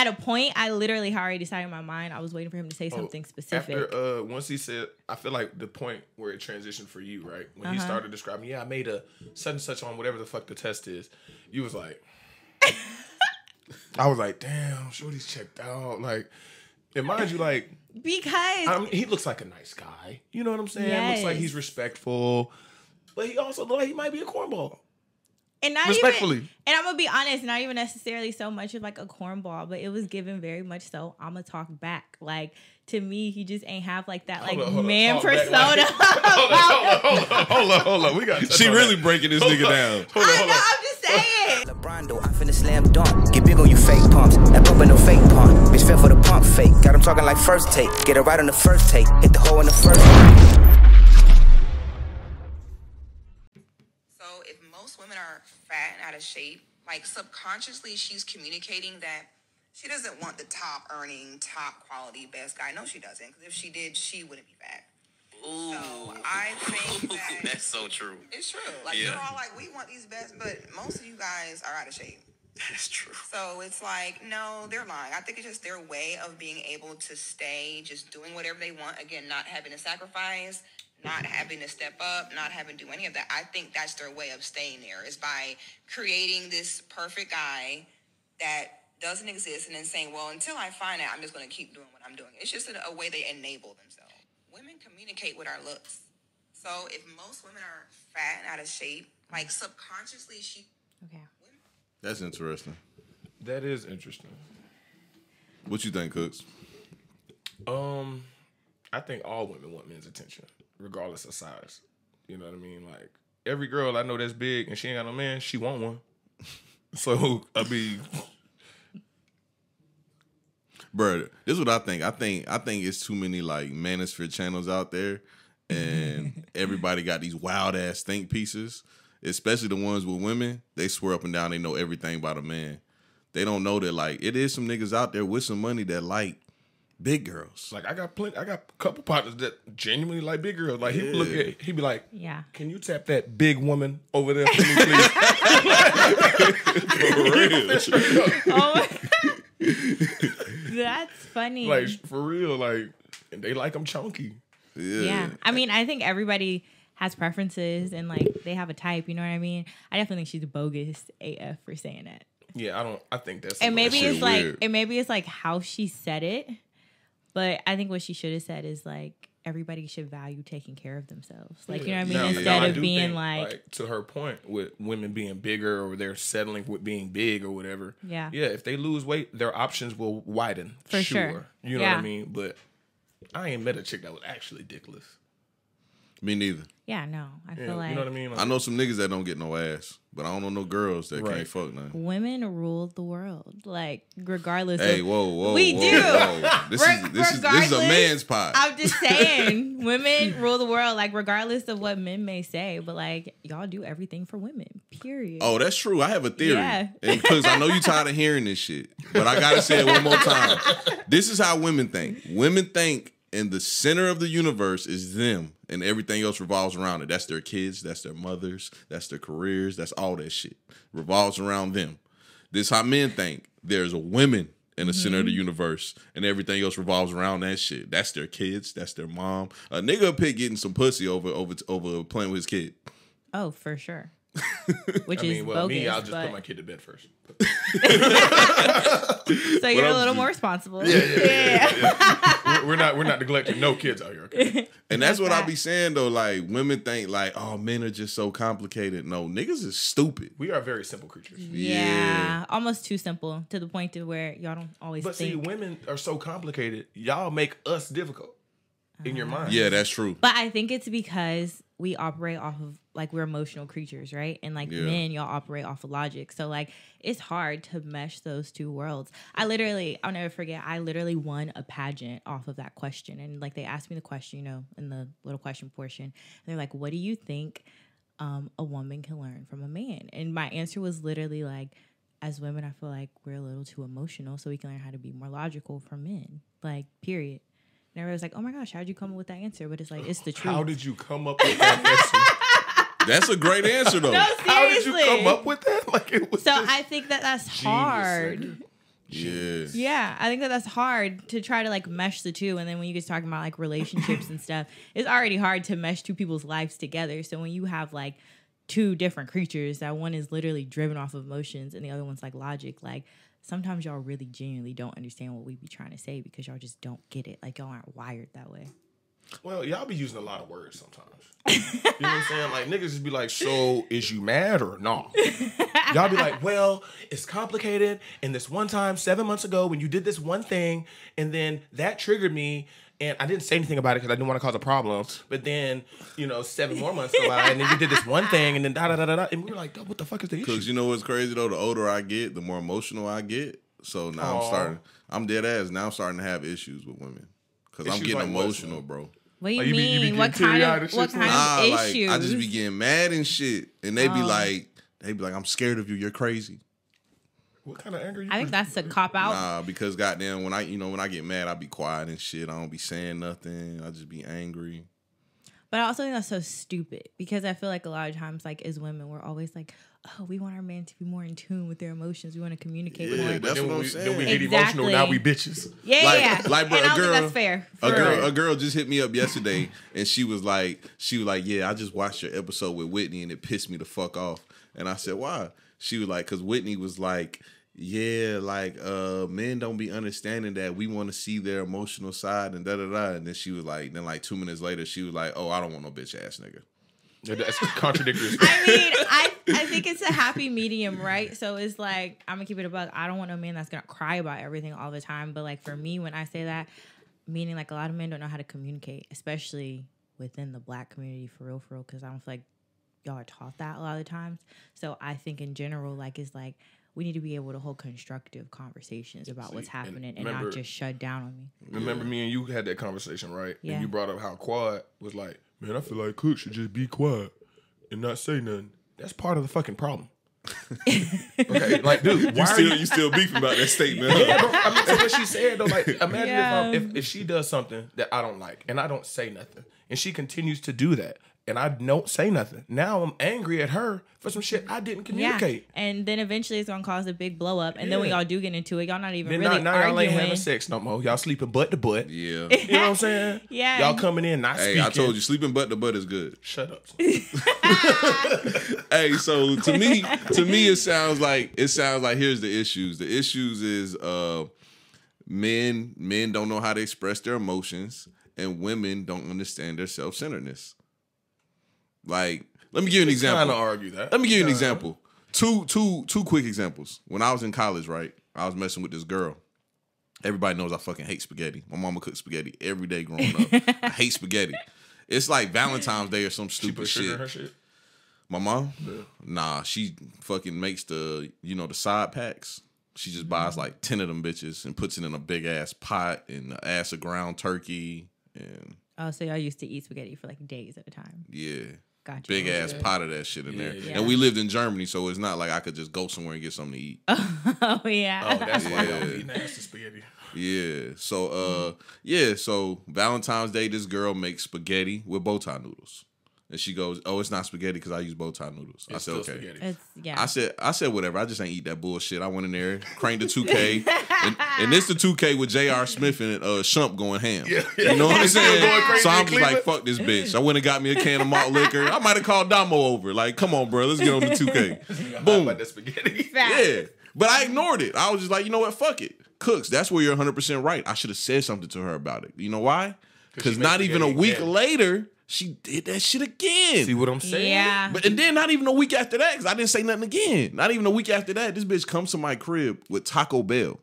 at a point, I literally had already decided in my mind. I was waiting for him to say something specific. After once he said, I feel like the point where it transitioned for you, right? When he started describing, I made a such and such on whatever the fuck the test is. You was like, I was like, damn, Shorty's checked out. Like, and mind you, like, because he looks like a nice guy. You know what I'm saying? Yes. Looks like he's respectful, but he also looks like he might be a cornball. And not respectfully. even, and I'm gonna be honest, not even necessarily so much of like a cornball, but it was given very much so. I'ma talk back. Like to me, he just ain't have like that man persona. Hold on. We got. She really breaking this nigga down. Hold on. I'm just saying. LeBron, though, I finna slam dunk. Get big on you fake pumps. That pump ain't no fake pump. Bitch fell for the pump fake. Got him talking like first take. Get it right on the first take. Hit the hole in the first take. So if most women are fat and out of shape, like subconsciously she's communicating that she doesn't want the top earning, top quality, best guy. No, she doesn't. Because if she did, she wouldn't be fat. Ooh. So I think that that's so true. It's true. Like you're all like, we want these best, but most of you guys are out of shape. That's true. So it's like, no, they're lying. I think it's just their way of being able to stay just doing whatever they want. Again, not having to sacrifice, not having to step up, not having to do any of that. I think that's their way of staying there, is by creating this perfect guy that doesn't exist and then saying, well, until I find out, I'm just going to keep doing what I'm doing. It's just a way they enable themselves. Women communicate with our looks. So if most women are fat and out of shape, like subconsciously Okay. That's interesting. That is interesting. What you think, Cooks? I think all women want men's attention, regardless of size. You know what I mean? Like, every girl I know that's big and she ain't got no man, she want one. So, I mean... Bro, this is what I think. I think it's too many, like, manosphere channels out there, and everybody got these wild-ass think pieces, especially the ones with women. They swear up and down they know everything about a man. They don't know that, like, it is some niggas out there with some money that like big girls. Like, I got a couple partners that genuinely like big girls. Like, he look at, he be like, yeah, can you tap that big woman over there for me, please? For real. Oh my God. That's funny. Like, for real, like, and they like them chunky. Yeah. I mean, I think everybody has preferences and like they have a type, you know what I mean? I definitely think she's bogus AF for saying that. Yeah, I think that's... And maybe it's like, weird. and maybe it's like how she said it, but I think what she should have said is like, everybody should value taking care of themselves. Like, you know what I mean? Now, Instead I of do being think, like, to her point with women being bigger or they're settling with being big or whatever. Yeah. Yeah, if they lose weight, their options will widen. For sure. You know what I mean? But I ain't met a chick that was actually dickless. Me neither. yeah, no. I feel like you know what I mean? Like, I know some niggas that don't get no ass, but I don't know no girls that can't fuck nothing. women rule the world. Like, regardless Hey, of... whoa. We do. This is a man's pot. I'm just saying, women rule the world, like, regardless of what men may say. But, like, y'all do everything for women, period. Oh, that's true. I have a theory. Yeah. And because I know you tired of hearing this shit, but I got to say it one more time. This is how women think. Women think in the center of the universe is them, and everything else revolves around it. That's their kids, that's their mothers, that's their careers, that's all that shit. Revolves around them. This is how men think. There's a women in the center of the universe, and everything else revolves around that shit. That's their kids, that's their mom. A nigga up here getting some pussy over playing with his kid. Oh, for sure. Which I is mean, well, bogus, me, I'll just but... put my kid to bed first. So you're a little more responsible. Yeah. We're not neglecting no kids out here. Okay? And that's what I be saying though. Like, women think like, oh, men are just so complicated. No, niggas is stupid. We are very simple creatures. Yeah, almost too simple to the point to where y'all don't always But think. see, women are so complicated. Y'all make us difficult in your mind. Yeah, that's true. But I think it's because we operate off of, like, we're emotional creatures, right? And like men, y'all operate off of logic. So like, it's hard to mesh those two worlds. I'll never forget, I literally won a pageant off of that question. And like, they asked me the question, you know, in the little question portion. And they're like, what do you think a woman can learn from a man? And my answer was literally like, as women, I feel like we're a little too emotional, so we can learn how to be more logical from men. Like, period. And everybody was like, oh my gosh, how'd you come up with that answer? But it's like, it's the truth. How did you come up with that answer? That's a great answer though. No, seriously. How did you come up with that? Like, it was So just I think that's hard. genius, Yeah. Yeah, I think that's hard to try to like mesh the two. And then when you get talking about like relationships and stuff, it's already hard to mesh two people's lives together. So when you have like two different creatures, that one is literally driven off of emotions and the other one's like logic, like sometimes y'all really genuinely don't understand what we be trying to say because y'all just don't get it. Like y'all aren't wired that way. Well, y'all be using a lot of words sometimes. You know what I'm saying? Like, niggas just be like, so is you mad or not? Y'all be like, well, it's complicated. And this one time, 7 months ago, when you did this one thing, and then that triggered me, and I didn't say anything about it because I didn't want to cause a problem. But then, 7 more months go by, and then you did this one thing, and then da-da-da-da-da. And we were like, what the fuck is the issue? Because you know what's crazy, though? The older I get, the more emotional I get. So now I'm dead ass. Now I'm starting to have issues with women. Because I'm getting emotional, bro. What do you Like, you mean? be what kind of issues? issues? I just be getting mad and shit. And they be like, I'm scared of you. You're crazy. What kind of anger you I think that's a cop out. Nah, because goddamn, when I get mad, I be quiet and shit. I don't be saying nothing. I just be angry. But I also think that's so stupid because I feel like a lot of times, like as women, we're always like, oh, we want our man to be more in tune with their emotions. We want to communicate more. Yeah, that's what I'm saying. Then we get emotional. Now we bitches. Yeah, like bro, and I don't think that's fair. A girl just hit me up yesterday, and she was like, yeah, I just watched your episode with Whitney, and it pissed me the fuck off. And I said, why? She was like, because Whitney was like, yeah, like men don't be understanding that we want to see their emotional side and da da da. And then she was like, 2 minutes later, she was like, oh, I don't want no bitch ass nigga. That's contradictory. I mean, I think it's a happy medium, right? So it's like, I'm gonna keep it a buck. I don't want no man that's gonna cry about everything all the time. But like for me, when I say that, meaning like a lot of men don't know how to communicate, especially within the Black community, for real, because I don't feel like y'all are taught that a lot of the times. So I think in general, like it's like we need to be able to hold constructive conversations about what's happening and not just shut down on me. Remember me and you had that conversation, right? Yeah. And you brought up how Quad was like, man, I feel like Cook should just be quiet and not say nothing. That's part of the fucking problem. Okay, like, dude, You still beefing about that statement? Huh? Yeah, bro, I mean, so what she said though, like, imagine if she does something that I don't like and I don't say nothing, and she continues to do that, and I don't say nothing. Now I'm angry at her for some shit I didn't communicate. Yeah. And then eventually it's gonna cause a big blow up. And then when y'all do get into it, y'all not even really now arguing. y'all ain't having sex no more. Y'all sleeping butt to butt. Yeah. You know what I'm saying? Yeah. Y'all coming in not speaking. I told you, sleeping butt to butt is good. Shut up. Hey, so to me, it sounds like here's the issues. The issues is men don't know how to express their emotions, and women don't understand their self-centeredness. Like, let me give you an example. Trying to argue that. Let me give you an example. Two quick examples. When I was in college, right, I was messing with this girl. Everybody knows I fucking hate spaghetti. My mama cooked spaghetti every day growing up. I hate spaghetti. It's like Valentine's Day or some stupid She put sugar shit. in her shit. My mom? Yeah. Nah, she fucking makes the side packs. She just buys like 10 of them bitches and puts it in a big ass pot and an ass of ground turkey and Oh, so y'all used to eat spaghetti for like days at a time. yeah. Gotcha. Big ass pot of that shit in there. Yeah. And we lived in Germany, so it's not like I could just go somewhere and get something to eat. Oh yeah. Oh, that's why Yeah. y'all eating ass to spaghetti. Yeah. So so Valentine's Day, this girl makes spaghetti with bow tie noodles. And she goes, "Oh, it's not spaghetti because I use bow tie noodles." I It's said, still "Okay." spaghetti. I said, whatever. I just ain't eat that bullshit. I went in there, cranked the 2K, and this the 2K with J.R. Smith and Shump going ham. Yeah. You know what I'm Still saying? going crazy So I'm in just like, Cleveland? fuck this bitch. I went and got me a can of malt liquor. I might have called Damo over. Like, come on, bro, let's get on the 2K. Boom. About that spaghetti. Yeah. But I ignored it. I was just like, you know what? Fuck it. Cooks, that's where you're 100% right. I should have said something to her about it. You know why? Because she not makes even a spaghetti week again. later, she did that shit again. See what I'm saying? Yeah. And then not even a week after that, because I didn't say nothing again. Not even a week after that, this bitch comes to my crib with Taco Bell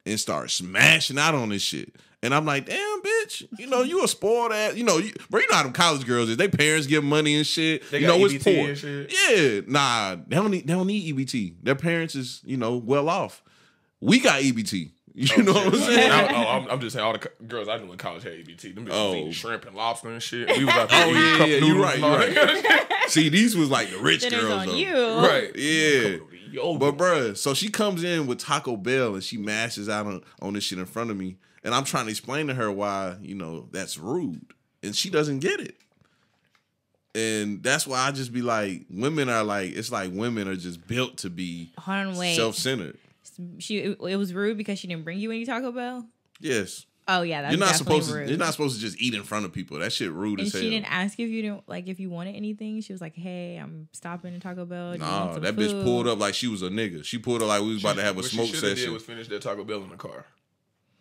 and starts smashing out on this shit. And I'm like, damn, bitch, you a spoiled ass. Bro, you know how them college girls is. They parents give money and shit. They got it's EBT poor. and shit. Yeah, nah, they don't need EBT. Their parents is, well off. We got EBT. You know what I'm saying? I'm just saying all the girls I knew in college had EBT. Them bitches was eating shrimp and lobster and shit. We was out there eating cup you're noodles right. and all You're that. right. See, these was like the rich Dinner's girls on though. you. Right. Yeah. Yo, But bruh, so she comes in with Taco Bell and she mashes out on this shit in front of me. And I'm trying to explain to her why, that's rude. And she doesn't get it. And that's why I just be like, women are like, it's like women are just built to be Hold on, wait. self-centered. it was rude because she didn't bring you any Taco Bell? Yes. Oh yeah, that's You're not definitely supposed rude. to. You're not supposed to just eat in front of people. That shit rude And as hell. she didn't ask if you didn't if you wanted anything. She was like, "Hey, I'm stopping at Taco Bell. Do you want Nah, some that food?" bitch pulled up like she was a nigga. She pulled up like we was about to have a smoke What she session. did was finish that Taco Bell in the car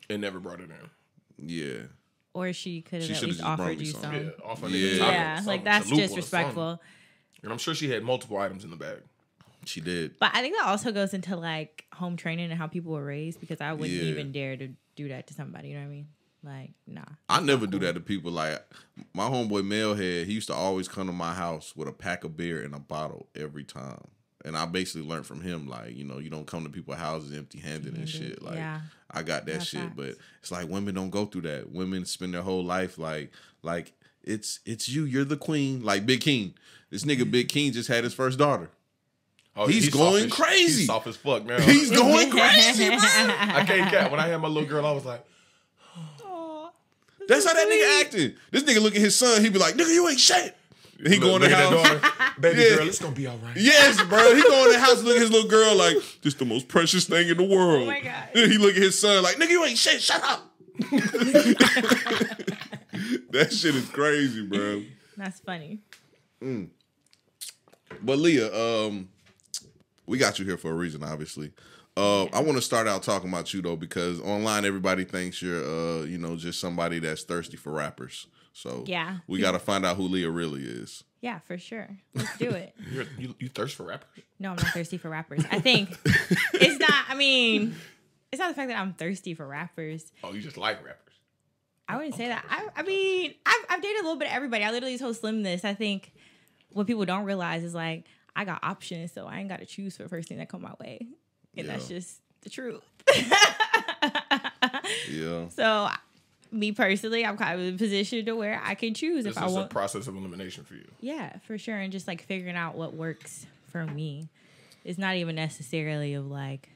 and never brought it in. Yeah. Or she could She have at should've least just brought offered me you some. some. Yeah, off of Yeah. the taco, Yeah, something, that's chalupa or disrespectful. something. And I'm sure she had multiple items in the bag. She did. But I think that also goes into like home training and how people were raised, because I wouldn't Yeah. even dare to do that to somebody. You know what I mean? Like, nah. I never do that to people. Like my homeboy Melhead, he used to always come to my house with a pack of beer and a bottle every time. And I basically learned from him, like, you know, you don't come to people's houses empty-handed and shit. Like, Yeah. I got that That's shit. facts. But it's like women don't go through that. Women spend their whole life like it's you. You're the queen. Like Big King. This nigga Big King just had his first daughter. Oh, He's going crazy. He's soft as fuck now. He's going crazy, bro. I can't cap. When I had my little girl, I was like, That's how that nigga acting. This nigga look at his son. He be like, nigga, you ain't shit. He go in the look at that house. daughter, baby Yeah. girl, it's gonna be all right. Yes, bro. He go in the house, look at his little girl like, this the most precious thing in the world. Oh my God. He look at his son like, nigga, you ain't shit. Shut up. That shit is crazy, bro. That's funny. But Leah, we got you here for a reason, obviously. I want to start out talking about you though, because online everybody thinks you're, just somebody that's thirsty for rappers. So Yeah. we got to find out who Leah really is. Yeah, for sure. Let's do it. You thirst for rappers? No, I'm not thirsty for rappers. I think it's not, it's not the fact that I'm thirsty for rappers. Oh, you just like rappers? I wouldn't say that. I've dated a little bit of everybody. I literally told Slim this. I think what people don't realize is like, I got options, so I ain't got to choose for the first thing that come my way. And that's just the truth. Yeah. So, me personally, I'm kind of in a position to where I can choose This if I is a want. process of elimination for you. Yeah, for sure. And just like figuring out what works for me. It's not even necessarily of like,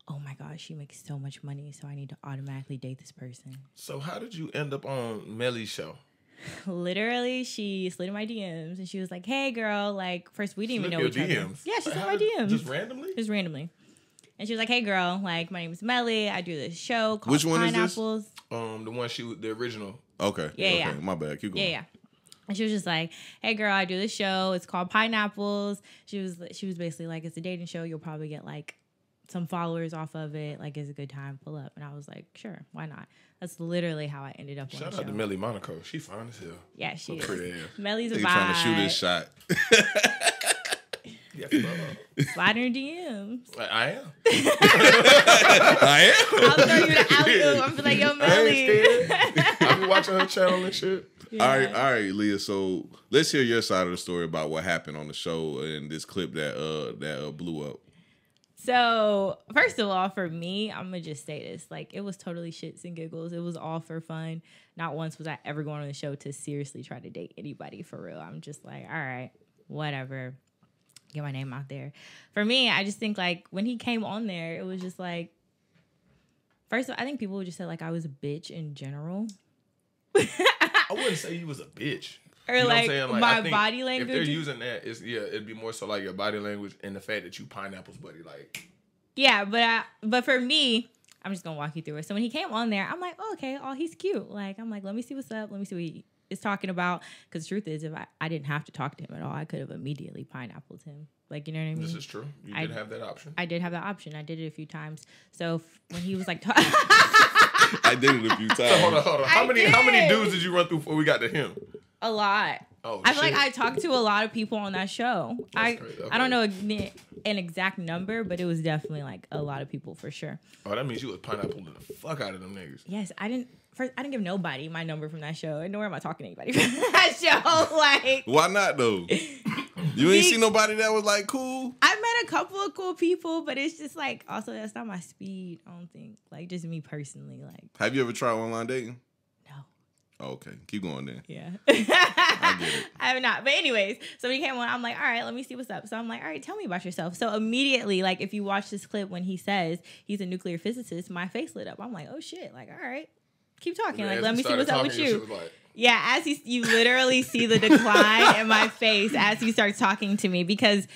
oh my gosh, she makes so much money, so I need to automatically date this person. So how did you end up on Melly's show? Literally, she slid in my DMs and she was like, hey girl, like, first we didn't even know Your each other. DMs? Yeah, she slid in How my did- DMs. Just randomly? Just randomly. And she was like, hey girl, like, my name is Melly. I do this show called Which one is this? Pineapples. The one the original. Okay. Yeah, okay. yeah. My bad. Keep going. Yeah. And she was just like, hey girl, I do this show. It's called Pineapples. She was basically like, it's a dating show. You'll probably get like some followers off of it. Like, it's a good time. Pull up. And I was like, sure, why not? That's literally how I ended up on Shout the out show. to Melly Monaco. She fine as hell. Yeah, she is. Pretty ass. Melly's a Nigga vibe. trying to shoot his shot. Yes, Slide in her DMs. I am. I am. I'll throw you the alley-oop. I'm like, yo, I ain't Melly. scared. I be watching her channel and shit. All right, Leah. So let's hear your side of the story about what happened on the show and this clip that blew up. So, first of all, for me, I'm going to just say this. Like, it was totally shits and giggles. It was all for fun. Not once was I ever going on the show to seriously try to date anybody for real. I'm just like, all right, whatever. Get my name out there. For me, I just think, like, when he came on there, it was just like, first of all, I think people would just say, like, I was a bitch in general. I wouldn't say you was a bitch. Or, You know what I'm like, saying? my I think body If they're language. using that, it'd be more so like your body language and the fact that you pineapples, buddy. Like, Yeah, but for me, I'm just gonna walk you through it. So when he came on there, I'm like, oh, okay, he's cute. Like, I'm like, let me see what's up. Let me see what he is talking about. Because the truth is, if I didn't have to talk to him at all, I could have immediately pineappled him. Like, you know what I mean? this is true. You did have that option. I did have that option. I did it a few times. So when he was like, I did it a few times. Hold on. How many dudes did you run through before we got to him? a lot. Oh, I feel like shit. I talked to a lot of people on that show. That's crazy. I don't Okay. know an exact number, but it was definitely like a lot of people for sure. Oh, that means you was pineappling the fuck out of them niggas. Yes, I didn't give nobody my number from that show, and nor am I talking to anybody from that show. Like, Why not though? You ain't see nobody that was like cool. I met a couple of cool people, but it's just like also that's not my speed. I don't think like just me personally. Like, Have you ever tried online dating? no. Oh, okay, keep going then. Yeah. I get it. I have not. But anyways, so when he came on, I'm like, all right, let me see what's up. So I'm like, all right, tell me about yourself. So immediately, like, if you watch this clip when he says he's a nuclear physicist, my face lit up. I'm like, oh shit. Like, all right, keep talking. Like, As let he me see started what's up with talking, your you. shit was like, Yeah, as you literally see the decline in my face as he starts talking to me, because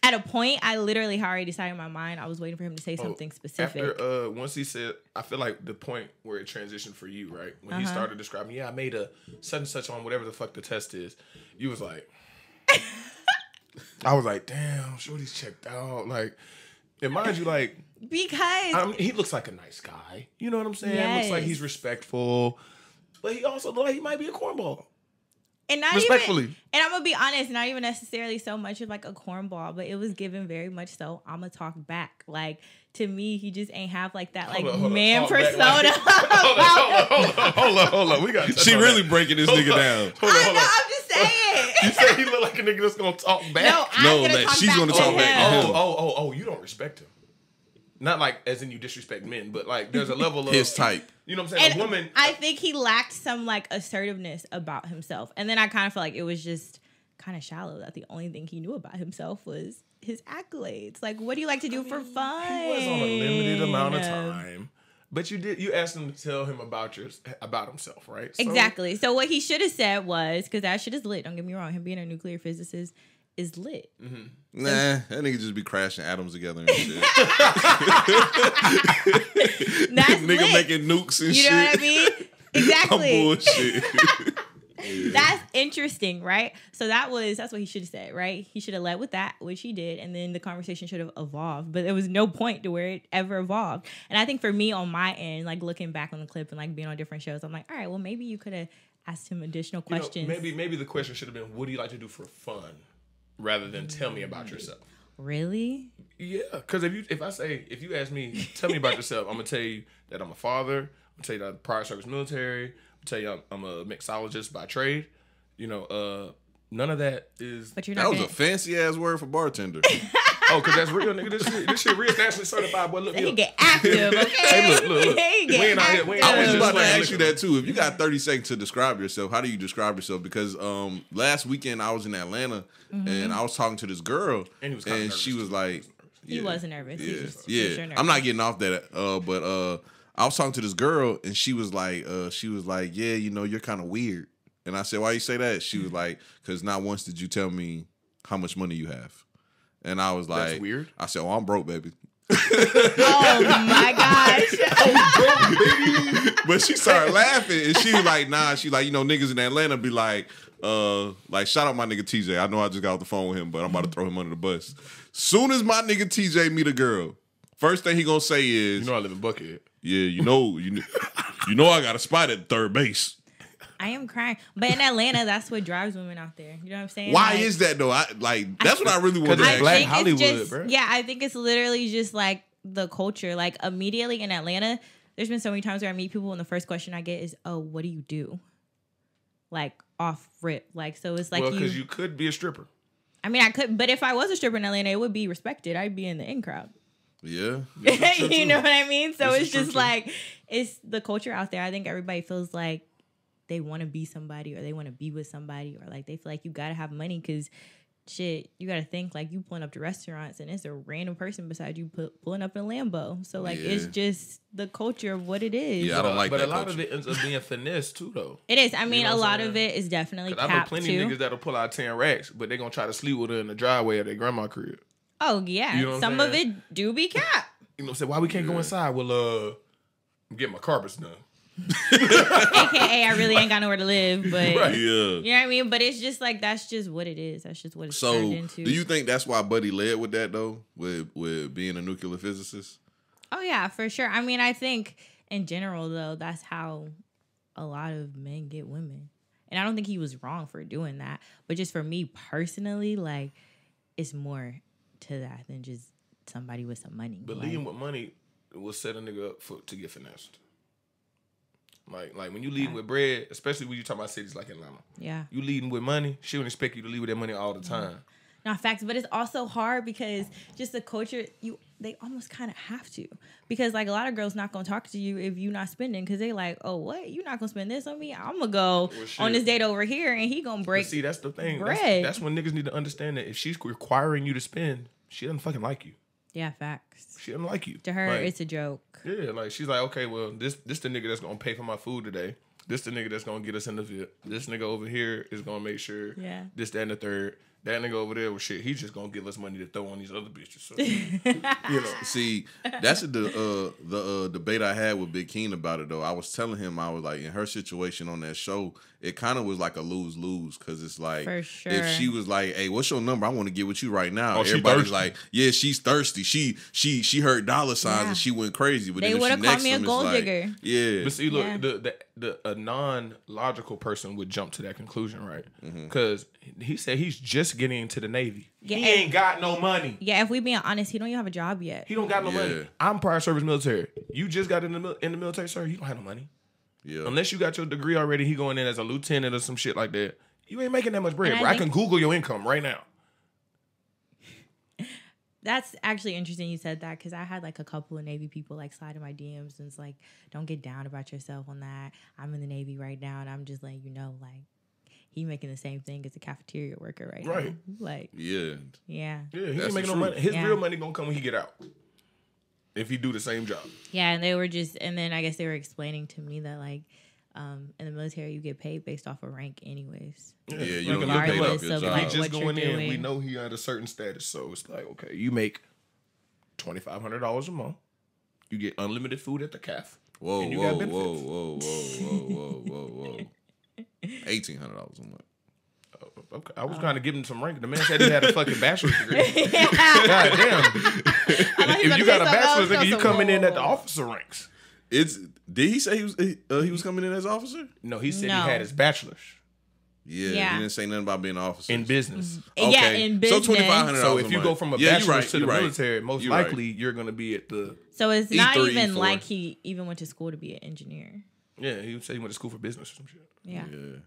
at a point, I literally had already decided in my mind. I was waiting for him to say something specific. After once he said, I feel like the point where it transitioned for you, right? When he started describing, I made a such and such on whatever the fuck the test is. You was like, I was like, damn, Shorty's checked out. Like, and mind you, like, because he looks like a nice guy. You know what I'm saying? Yes. Looks like he's respectful, but he also looks like he might be a cornball. And not Respectfully. even, and I'm gonna be honest, not even necessarily so much of like a cornball, but it was given very much so. I'm gonna talk back. Like to me, he just ain't have like that Hold on, man talk persona. back, hold on. We got. She really breaking this nigga down. I'm just saying. You say he look like a nigga that's gonna talk back? No, I'm No, gonna like, talk she's back gonna to talk back him. to him. Oh, you don't respect him. Not like as in you disrespect men, but like there's a level of His type. You know what I'm saying? And A woman. I think he lacked some like assertiveness about himself, and then I kind of felt like it was just kind of shallow. That the only thing he knew about himself was his accolades. Like, what do you like to do for fun? He was on a limited amount of time. But you asked him to tell him about himself, right? So, Exactly. So what he should have said was, because that shit is lit. Don't get me wrong. Him being a nuclear physicist is lit. Mm-hmm. Nah, that nigga just be crashing atoms together and shit. That's Nigga lit. making nukes and You shit. know what I mean? I'm Exactly. bullshit. That's interesting, right? So that's what he should have said, right? He should have led with that, which he did, and then the conversation should have evolved. But there was no point to where it ever evolved. And I think for me on my end, like looking back on the clip and like being on different shows, I'm like, all right, well maybe you could have asked him additional questions. Maybe the question should have been, what do you like to do for fun, rather than tell me about yourself. Really? Yeah, because if you ask me, tell me about yourself, I'm gonna tell you that I'm a father. I'm gonna tell you that I'm prior service military. I'm gonna tell you I'm a mixologist by trade. You know, none of that is. But you're That not. was Gonna, a fancy ass word for bartender. Oh, because that's real, nigga. This shit real nationally certified. Boy, look he me up. get active, okay? Hey, look. He We get ain't out here. active. We ain't I out was here about to just ask you that too. If you got 30 seconds to describe yourself, how do you describe yourself? Because last weekend I was in Atlanta and I was talking to this girl And he was kinda nervous, she was like, He wasn't nervous. He Yeah, was just yeah. sure nervous. I'm not getting off that. But I was talking to this girl and she was like, yeah, you know, you're kind of weird. And I said, why you say that? She was like, because not once did you tell me how much money you have. And I was like, That's weird. I said, oh, I'm broke, baby. Oh my gosh. But she started laughing and she was like, nah, she like, you know, niggas in Atlanta be like shout out my nigga TJ. I know I just got off the phone with him, but I'm about to throw him under the bus. Soon as my nigga TJ meet a girl, first thing he gonna say is, You know I live in Buckhead. yeah, you know I got a spot at third base. I am crying. But in Atlanta, that's what drives women out there. You know what I'm saying? Why Like, is that though? That's what I really want to it's ask. Black think Hollywood, it's just, bro. yeah, I think it's literally just like the culture. Like immediately in Atlanta, there's been so many times where I meet people and the first question I get is, "Oh, what do you do?" Like off rip. Like so, it's like Well, because you could be a stripper. I mean, I could, but if I was a stripper in Atlanta, it would be respected. I'd be in the in crowd. Yeah. You know what I mean? So This it's is true, just too. like it's the culture out there. I think everybody feels like they want to be somebody or they want to be with somebody or like they feel like you gotta have money because shit, you gotta think like you pulling up to restaurants and it's a random person beside you pulling up in a Lambo. So like it's Yeah. just the culture of what it is. Yeah, I don't like But that a lot culture. of it ends up being finesse too, though. It is. I mean, know a what I'm lot saying? of it is definitely 'Cause I know capped plenty too. of niggas that'll pull out 10 racks, but they gonna try to sleep with her in the driveway of their grandma crib. Oh yeah, You know what I'm some of saying? it do be capped. You know, say why we can't go inside? Well, I'm getting my carpets done. AKA, I really ain't got nowhere to live, but Right. Yeah. you know what I mean. But it's just like that's just what it is. That's just what it's So, turned into. do you think that's why Buddy led with that though, with being a nuclear physicist? Oh yeah, for sure. I mean, I think in general though, that's how a lot of men get women. And I don't think he was wrong for doing that. But just for me personally, like it's more to that than just somebody with some money. But like, leading with money will set a nigga up to get finessed. Like when you leading with bread, especially when you talk about cities like Atlanta, yeah. you leading with money, she wouldn't expect you to lead with that money all the time. Not facts, but it's also hard because just the culture, they almost kind of have to. Because like a lot of girls not gonna talk to you if you not spending because they like, oh what, you not gonna spend this on me? I'm gonna go shit. on this date over here and he gonna break. But see, that's the thing. bread. That's when niggas need to understand that if she's requiring you to spend, she doesn't fucking like you. Yeah, facts. She doesn't like you. To her, Like, it's a joke. yeah, like she's like, okay, well, this the nigga that's gonna pay for my food today. This the nigga that's gonna get us in the VIP. This nigga over here is gonna make sure Yeah. this, that, and the third. that nigga over there, well, shit, he's just gonna give us money to throw on these other bitches. So, you know, See, that's the debate I had with Big Keen about it though. I was telling him, I was like, in her situation on that show, it kind of was like a lose-lose because it's like, For sure. if she was like, "Hey, what's your number? I want to get with you right now." Oh, she Everybody's thirsty. like, "Yeah, she's thirsty. She heard dollar signs Yeah. and she went crazy." But They then if would've she called next me a him, it's gold like, digger. Yeah, but see, look, Yeah. a non-logical person would jump to that conclusion, right? Mm-hmm. Because he said he's just getting into the Navy. Yeah, He and- ain't got no money. Yeah, if we being honest, he don't even have a job yet. He don't got no Yeah. money. I'm prior service military. You just got in the military, sir. You don't have no money. yeah. Unless you got your degree already, he going in as a lieutenant or some shit like that. You ain't making that much bread, And I bro. I think- can Google your income right now. That's actually interesting you said that because I had like a couple of Navy people like slide in my DMs and it's like, don't get down about yourself on that. I'm in the Navy right now and I'm just letting you know, like, he making the same thing as a cafeteria worker right Right. now. Like, Yeah. yeah. Yeah, he That's ain't making the no truth. money. His Yeah. real money gonna come when he get out. If he do the same job. Yeah, and they were just, and then I guess they were explaining to me that like, in the military you get paid based off of rank anyways. Yeah, you Like, don't get look paid at off your of, job. like, He just what you're going in. We doing. know he at a certain status, so it's like, okay, you make $2,500 a month. You get unlimited food at the caf. Whoa, and you whoa, got benefits. whoa. $1,800 a month. Okay, I was trying to give him some rank. The man said he had a fucking bachelor's degree. God damn. If you got a bachelor's degree, you coming in at the officer ranks. Did he say he was coming in as officer? No, he said No. he had his bachelor's Yeah, Yeah. he didn't say nothing about being an officer. in business. Yeah, in business. So $2,500. So if you go from a bachelor's to the military, most likely right. you're going to be at the... So it's not E3, even E4. like he even went to school to be an engineer. Yeah, he said he went to school for business or some shit. Yeah. Yeah.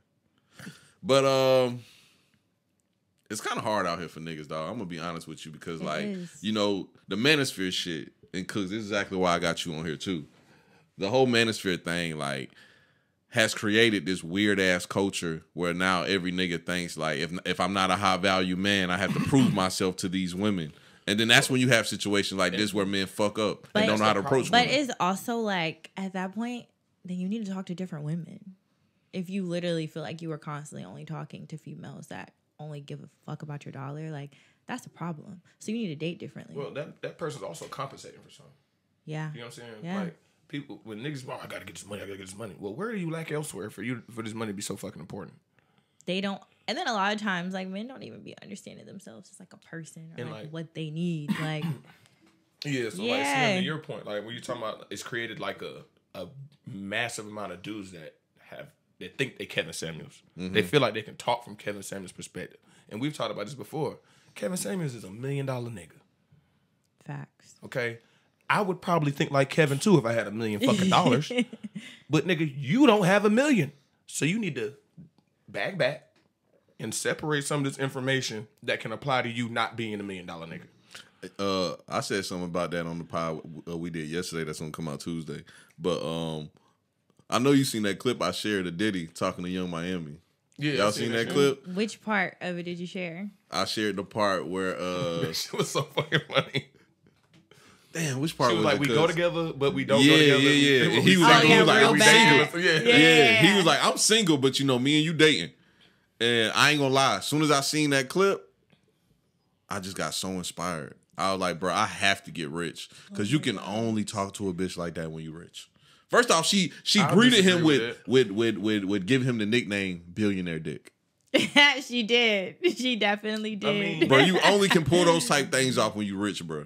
But it's kind of hard out here for niggas, dog. I'm gonna be honest with you because, like, is. you know, the manosphere shit, and cause this is exactly why I got you on here too. The whole manosphere thing, like, has created this weird ass culture where now every nigga thinks like, if I'm not a high value man, I have to prove myself to these women. And then that's when you have situations like this where men fuck up But- and don't know how to approach But women. it's also like at that point, then you need to talk to different women. If you literally feel like you were constantly only talking to females that only give a fuck about your dollar, like that's a problem. So you need to date differently. Well, that person's also compensating for something. Yeah. You know what I'm saying? Yeah. Like, people, when niggas, I gotta get this money. Well, where do you lack elsewhere for this money to be so fucking important? They don't, and then a lot of times, like men don't even be understanding themselves as like a person or And, like like- what they need. Like, Yeah, so like, Yeah. Slim, to your point, like when you're talking about, it's created like a massive amount of dudes that think they Kevin Samuels. They feel like they can talk from Kevin Samuels' perspective. And we've talked about this before. Kevin Samuels is $1 million nigga. facts. Okay, I would probably think like Kevin too if I had $1 million fucking dollars. But nigga, you don't have $1 million, so you need to back and separate some of this information that can apply to you not being $1 million nigga. I said something about that on the pod we did yesterday. That's gonna come out Tuesday. But I know you seen that clip I shared of Diddy talking to Young Miami. Yeah, Y'all I seen that that shit. clip? Which part of it did you share? I shared the part where That shit was so fucking funny. damn, which part She was like, we it? go 'Cause- together, but we don't Yeah, go together. yeah. We- And he was Oh, like, yeah, he was like, real we bad. single. Yeah. Yeah, he was like, I'm single, but you know, me and you dating. And I ain't gonna lie, as soon as I seen that clip, I just got so inspired. I was like, bro, I have to get rich. Cause you can only talk to a bitch like that when you rich. First off, she I greeted him disagree with giving him the nickname Billionaire Dick. She did. She definitely did. mean- Bro, you only can pull those type things off when you rich, bro.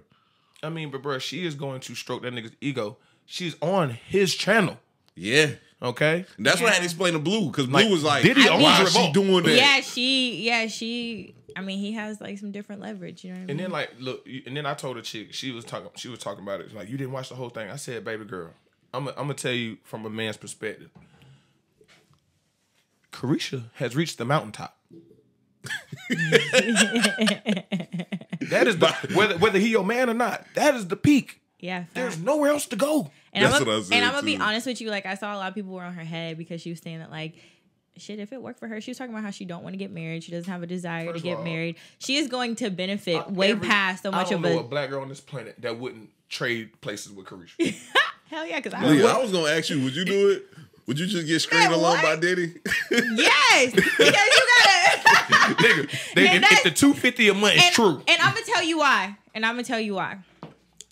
I mean, but bro, she is going to stroke that nigga's ego. She's on his channel, Yeah. okay? And that's what I had to Yeah. explain to Blue, because Blue Like, was like, Diddy owns why is she Revolt. doing that? she. I mean, he has like some different leverage. You know what I mean? And then like, look, and then I told a chick, she was talking about it. Like, you didn't watch the whole thing. I said, baby girl, I'm gonna tell you from a man's perspective. Carisha has reached the mountaintop. That is the whether he your man or not. That is the peak. yeah, There's facts. nowhere else to go. And That's I'm what I said, And I'm gonna be too. honest with you. Like, I saw a lot of people were on her head because she was saying that like, shit, if it worked for her, she was talking about how she don't want to get married. She doesn't have a desire First to of get all, married. She is going to benefit way past so much I don't of know a a black girl on this planet that wouldn't trade places with Carisha. hell yeah. Because Leah, I was gonna ask you, would you do it? Would you just get screened Man, along what? by Diddy? yes, because you gotta. Nigga, if the 250 a month is true. And I'm gonna tell you why.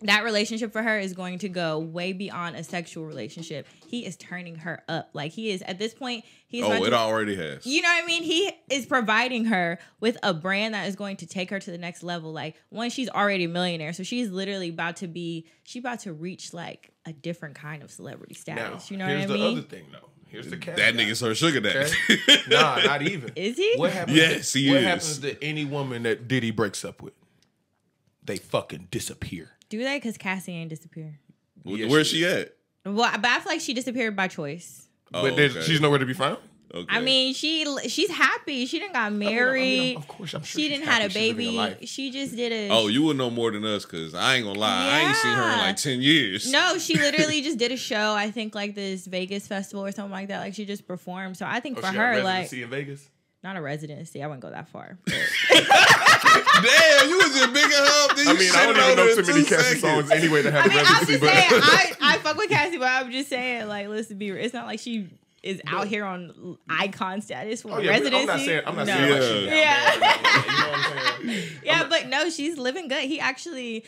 That relationship for her is going to go way beyond a sexual relationship. He is turning her up. Like, he is, at this point, he's already has. You know what I mean? He is providing her with a brand that is going to take her to the next level. Like, one, she's already a millionaire. So she's literally about to reach like a different kind of celebrity status. Now, you know what I mean? Here's the other thing, though. Here's the cat. That nigga's her sugar daddy. Okay? Nah, not even. Is he? What happens? Yes, he is. What happens to any woman that Diddy breaks up with? They fucking disappear. Do they? Because Cassie ain't disappear. Where's she at? Well, but I feel like she disappeared by choice. But she's nowhere to be found? Okay. I mean, she's happy. She didn't got married. Of course, I'm sure she didn't had a baby. She just did a. Oh, you would know more than us, because I ain't gonna lie. I ain't seen her in like 10 years. No, she literally just did a show. I think like this Vegas festival or something like that. Like, she just performed. So I think for her, like, in Vegas? not a residency. I wouldn't go that far. Damn, you was in bigger hub than you. I mean, I don't even know too many Cassie songs anyway to have a I'm residency. just saying, I fuck with Cassie, but I'm just saying, like, listen, it's not like she is out here on icon status for residency. I'm not saying like she's yeah. You know what I'm saying? Yeah, but no, she's living good. He actually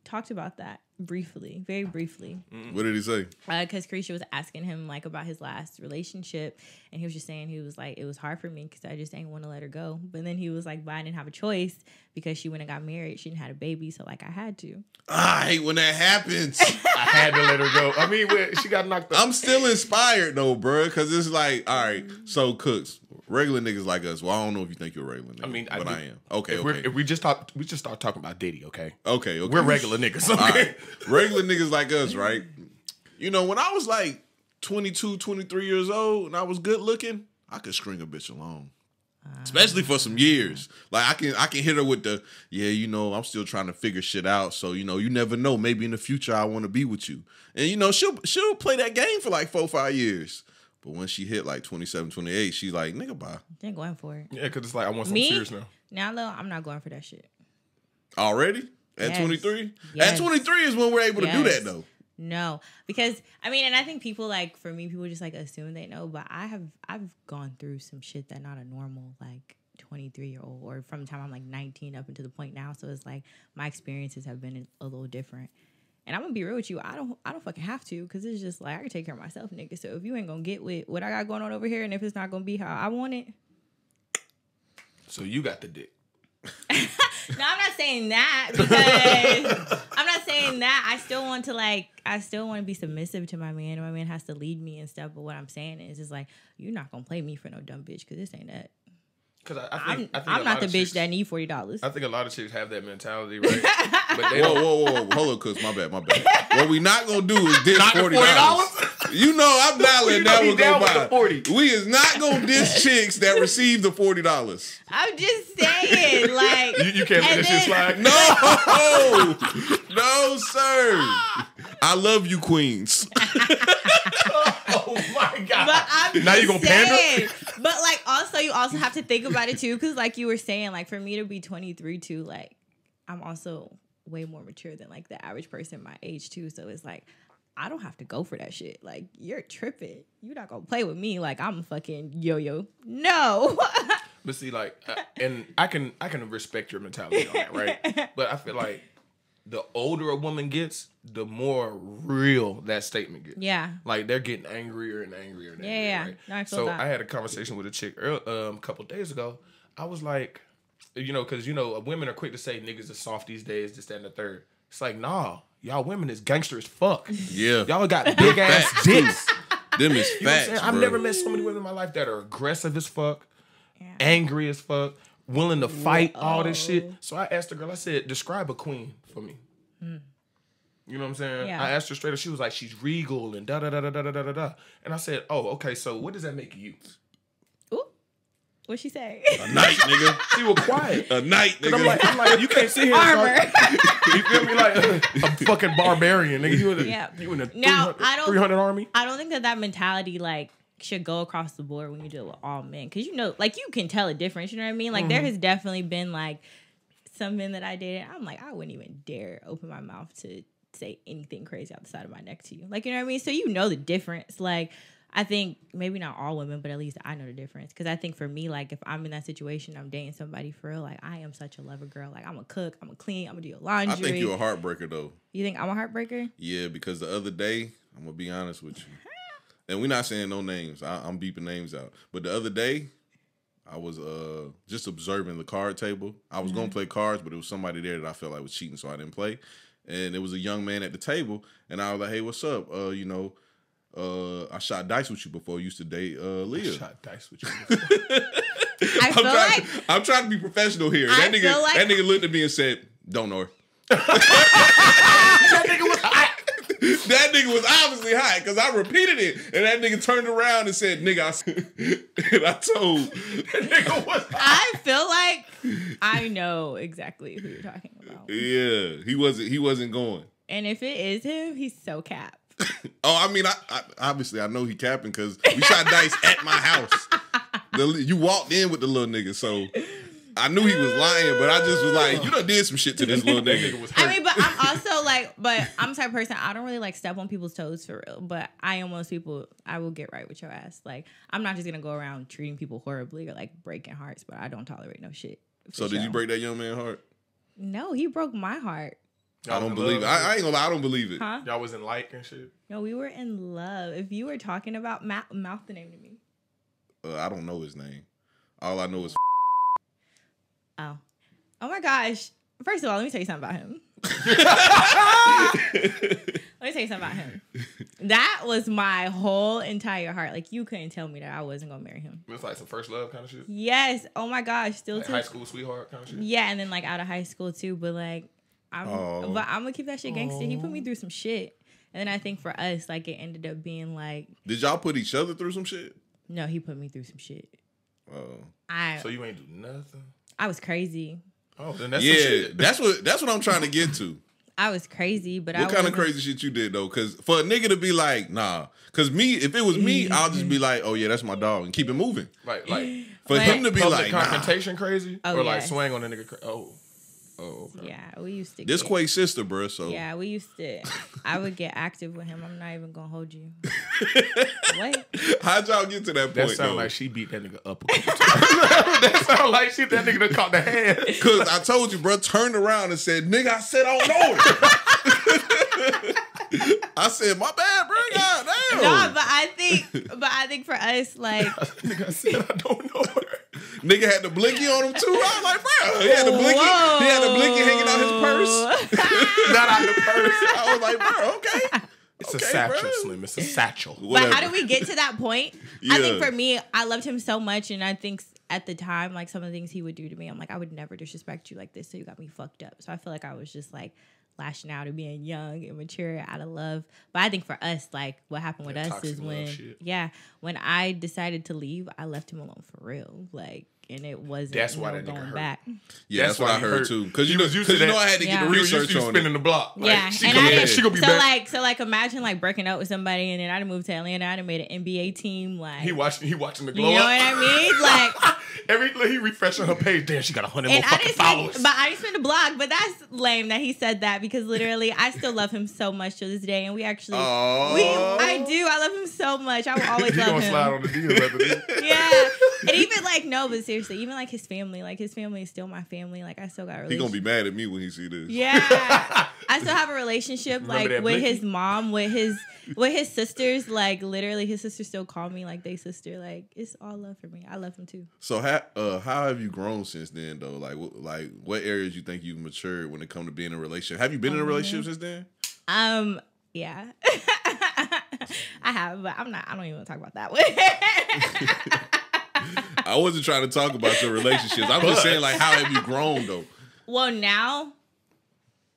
talked about that briefly, very briefly. What did he say? Because Carisha was asking him like about his last relationship, and he was just saying, he was like, it was hard for me because I just didn't want to let her go. But then he was like, but I didn't have a choice because she went and got married. She didn't have a baby, so like I had to. I hate when that happens. I had to let her go. I mean, she got knocked up. I'm still inspired though, bro, because it's like, all right, so Cooks, regular niggas like us. Well, I don't know if you think you're a regular nigga. I mean, I am. Okay, if we just start talking about Diddy, okay? Okay. We're regular niggas. Okay? Right. Regular niggas like us, right? You know, when I was like 22, 23 years old and I was good looking, I could string a bitch along. Especially for some years. Like, I can hit her with the, yeah, you know, I'm still trying to figure shit out. So, you know, you never know. Maybe in the future I want to be with you. And, you know, she'll play that game for like 4 or 5 years. But when she hit like 27, 28, she's like, nigga, bye. Ain't going for it. Yeah, because it's like, I want something serious now. Now, though, I'm not going for that shit. Already? At 23? Yes. At 23 is when we're able to do that, though. No, because I mean, and I think people like, for me, people just like assume they know, but I've gone through some shit that not a normal like 23-year-old, or from the time I'm like 19 up until the point now. So it's like my experiences have been a little different. And I'm gonna be real with you, I don't fucking have to, because it's just like I can take care of myself, nigga. So if you ain't gonna get with what I got going on over here, and if it's not gonna be how I want it, so you got the dick. No, I'm not saying that, because I'm not saying that. I still want to be submissive to my man. My man has to lead me and stuff. But what I'm saying is, it's like, you're not gonna play me for no dumb bitch, because this ain't that. Because I'm not the bitch that need $40. I think a lot of chicks have that mentality, right? But they whoa, hold on, cuz my bad. What we not gonna do is diss $40. You know I'm not letting that one go by. We is not gonna diss chicks that receive the $40. I'm just saying, like, you can't let this shit slide. No, no, sir. I love you, queens. Oh my god! But I'm now you gonna pander? But like, also, you also have to think about it too, because like you were saying, like for me to be 23 too, like I'm also way more mature than like the average person my age too. So it's like, I don't have to go for that shit. Like, you're tripping. You're not gonna play with me like I'm a fucking yo-yo. No. But see, like, and I can respect your mentality on that, right? But I feel like the older a woman gets, the more real that statement gets. Yeah. Like, they're getting angrier and angrier and angrier. Yeah. Right? No, I feel so that. I had a conversation with a chick a couple days ago. I was like, you know, because, you know, women are quick to say niggas are soft these days, this, that, and the third. It's like, nah, y'all women is gangster as fuck. Yeah. Y'all got big ass dicks. Them is You know what I'm facts, saying? bro. I've never met so many women in my life that are aggressive as fuck, angry as fuck, willing to fight all this shit. So I asked the girl, I said, describe a queen for me. You know what I'm saying? Yeah. I asked her straight up. She was like, she's regal and da-da-da-da-da-da-da-da. And I said, oh, okay, so what does that make you? Ooh. What'd she say? A night, nigga. She was quiet. A night, nigga. I'm like, you can't sit here and start, you feel me, like a fucking barbarian, nigga. You in a Now, 300 army? I don't think that mentality, like, should go across the board when you deal with all men. Because, you know, like, you can tell a difference. You know what I mean? Like, there has definitely been, like, some men that I dated. I'm like, I wouldn't even dare open my mouth to say anything crazy out the side of my neck to you. Like, you know what I mean? So you know the difference. Like, I think maybe not all women, but at least I know the difference. Because I think for me, like if I'm in that situation, I'm dating somebody for real. Like I am such a lover girl. Like I'm a cook, I'm a clean, I'm gonna do your laundry. I think you're a heartbreaker though. You think I'm a heartbreaker? Yeah, because the other day, I'm gonna be honest with you, and we're not saying no names. I'm beeping names out. But the other day, I was just observing the card table. I was gonna play cards, but it was somebody there that I felt like was cheating, so I didn't play. And there was a young man at the table, and I was like, "Hey, what's up? I shot dice with you before. I used to date Leah. I shot dice with you. I feel like I'm trying to be professional here. I That feel like- nigga looked at me and said, "Don't know her." That nigga was hot. That nigga was obviously hot because I repeated it, and that nigga turned around and said, "Nigga," and I told That nigga was hot. I feel like I know exactly who you're talking about. Yeah, he wasn't going. And if it is him, he's so cap. Oh, I mean, I obviously I know he capping because we shot dice at my house. You walked in with the little nigga, so I knew he was lying, but I just was like, you done did some shit to this little nigga. was hurt. I mean, but I'm also like, but I'm the type of person, I don't really like step on people's toes for real. But I am one of those people, I will get right with your ass. Like, I'm not just gonna go around treating people horribly or like breaking hearts, but I don't tolerate no shit. So did you break that young man's heart? No, he broke my heart. I don't believe it. I ain't gonna lie, I don't believe it. Huh? Y'all was in like and shit. No, we were in love. If you were talking about mouth the name to me. I don't know his name. All I know is Oh my gosh. First of all, let me tell you something about him. Let me tell you something about him. That was my whole entire heart. Like, you couldn't tell me that I wasn't gonna marry him. It was like some first love kind of shit. Yes. Oh my gosh. Still Like to high school sweetheart kind of shit. Yeah, and then like out of high school too. But like, I'm gonna keep that shit gangster. He put me through some shit, and then I think for us, like, it ended up being like, did y'all put each other through some shit? no, he put me through some shit. Oh. So you ain't do nothing? I was crazy. Oh, then that's some Yeah, shit. that's what I'm trying to get to. I was crazy, but What kind of crazy shit you did though? Because for a nigga to be like, nah. Because me, if it was me, I'll just be like, oh yeah, that's my dog, and keep it moving. Like For him to be public like, nah. confrontation crazy? Oh, or like yes. swang on a nigga. Oh, okay. Yeah, we used to. This get- Quay's sister, bruh. So Yeah, we used to. I would get active with him. I'm not even gonna hold you. What? how'd y'all get to that That point? sound though? like she beat that nigga up a couple times. That sound like that nigga done caught the hand. Because I told you, bro, turned around and said, nigga, I said I don't know it. I said, my bad, bro. God damn. No, but I think for us, like, Nigga, I said I don't know her. Nigga had the blinky on him too. I was like, bro, he had the blinky. Whoa. He had the blinky hanging out his purse. Not out the purse. I was like, bro, okay. It's Okay, a satchel, bro. Slim. It's a satchel. but Whatever. how did we get to that point? I think Yeah. for me, I loved him so much, and I think at the time, like, some of the things he would do to me, I'm like, I would never disrespect you like this, so you got me fucked up. So I feel like I was just like lashing out and being young and mature out of love. But I think for us, like, what happened with That us toxic is love shit. when I decided to leave, I left him alone for real. Like, and it wasn't That's why no that nigga going hurt. back. Yeah, that's what why I he heard hurt. too. Because He you know, was used to that. I had to Yeah. get the He was used research to on spinning it. the block. Like, Yeah, she and gonna, I didn't. she gonna be so back. like imagine like breaking up with somebody, and then I'd have moved to Atlanta. I'd have made an NBA team. Like, He watching the you glow know up. what I mean? Like, He refreshing her page. Damn, she got 100 more and I fucking didn't followers. spend, but I didn't spend a blog. But that's lame that he said that, because literally I still love him so much to this day, and we actually, I do. I love him so much. I will always He love gonna him. slide on the deal after this. Yeah, and even like no, but seriously, even like his family is still my family. Like, I still got a He relationship. gonna be mad at me when he see this. Yeah, I still have a relationship Remember like that with blicky? his mom, with his sisters. Like, literally, his sisters still call me like they sister. Like, it's all love for me. I love him too. So how have you grown since then though? Like what areas you think you've matured when it comes to being in a relationship? Have you been in a relationship since then? Yeah, I have, but I don't even want to talk about that one. I wasn't trying to talk about your relationships. I'm just saying, like, how have you grown though? Well, now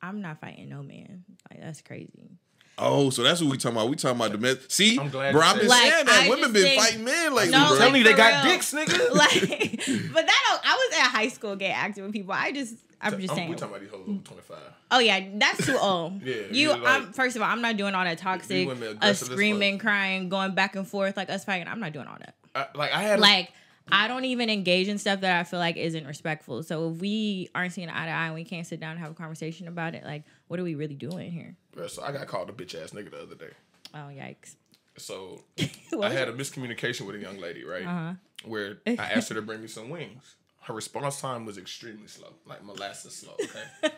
I'm not fighting no man. Like, that's crazy. Oh, so that's what we talking about. We talking about the men. See, I'm glad bro, you I've been said that. saying Like, that I women just been think- fighting men lately, No, bro. Telling you they for got real. dicks, nigga. Like, but I was at high school getting active with people. I'm just We saying. talking about these hoes over 25. Oh yeah, that's too old. Yeah, you. you're like- First of all, I'm not doing all that toxic, women us aggressive as screaming, crying, going back and forth, like us fighting. I'm not doing all that. I had Like, I don't even engage in stuff that I feel like isn't respectful. So if we aren't seeing eye to eye and we can't sit down and have a conversation about it, like, what are we really doing here? Bro, so I got called a bitch ass nigga the other day. Oh yikes! So What I was had a miscommunication with a young lady, right? Where I asked her to bring me some wings. Her response time was extremely slow, like molasses slow, okay?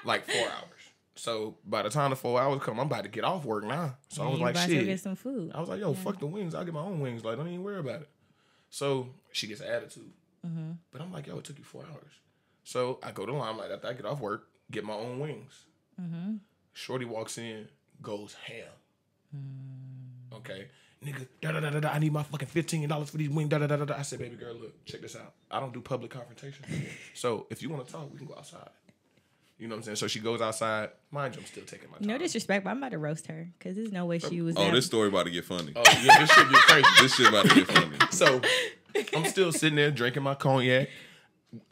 Like 4 hours. So by the time the 4 hours come, I'm about to get off work now. So I was like, about to shit. get some food. I was like, yo, fuck the wings. I'll get my own wings. Like, don't even worry about it. So she gets an attitude. But I'm like, yo, it took you 4 hours. So I go to Limelight after I get off work, get my own wings. Shorty walks in, goes ham. Okay. Nigga, da-da-da-da-da, I need my fucking $15 for these wings, da-da-da-da-da. I said, baby girl, look, check this out. I don't do public confrontation. So if you want to talk, we can go outside. You know what I'm saying? So she goes outside. Mind you, I'm still taking my time. No disrespect, but I'm about to roast her because there's no way she was. Oh, this story about to get funny. Oh, yeah, this shit get crazy. This shit about to get funny. So I'm still sitting there drinking my cognac.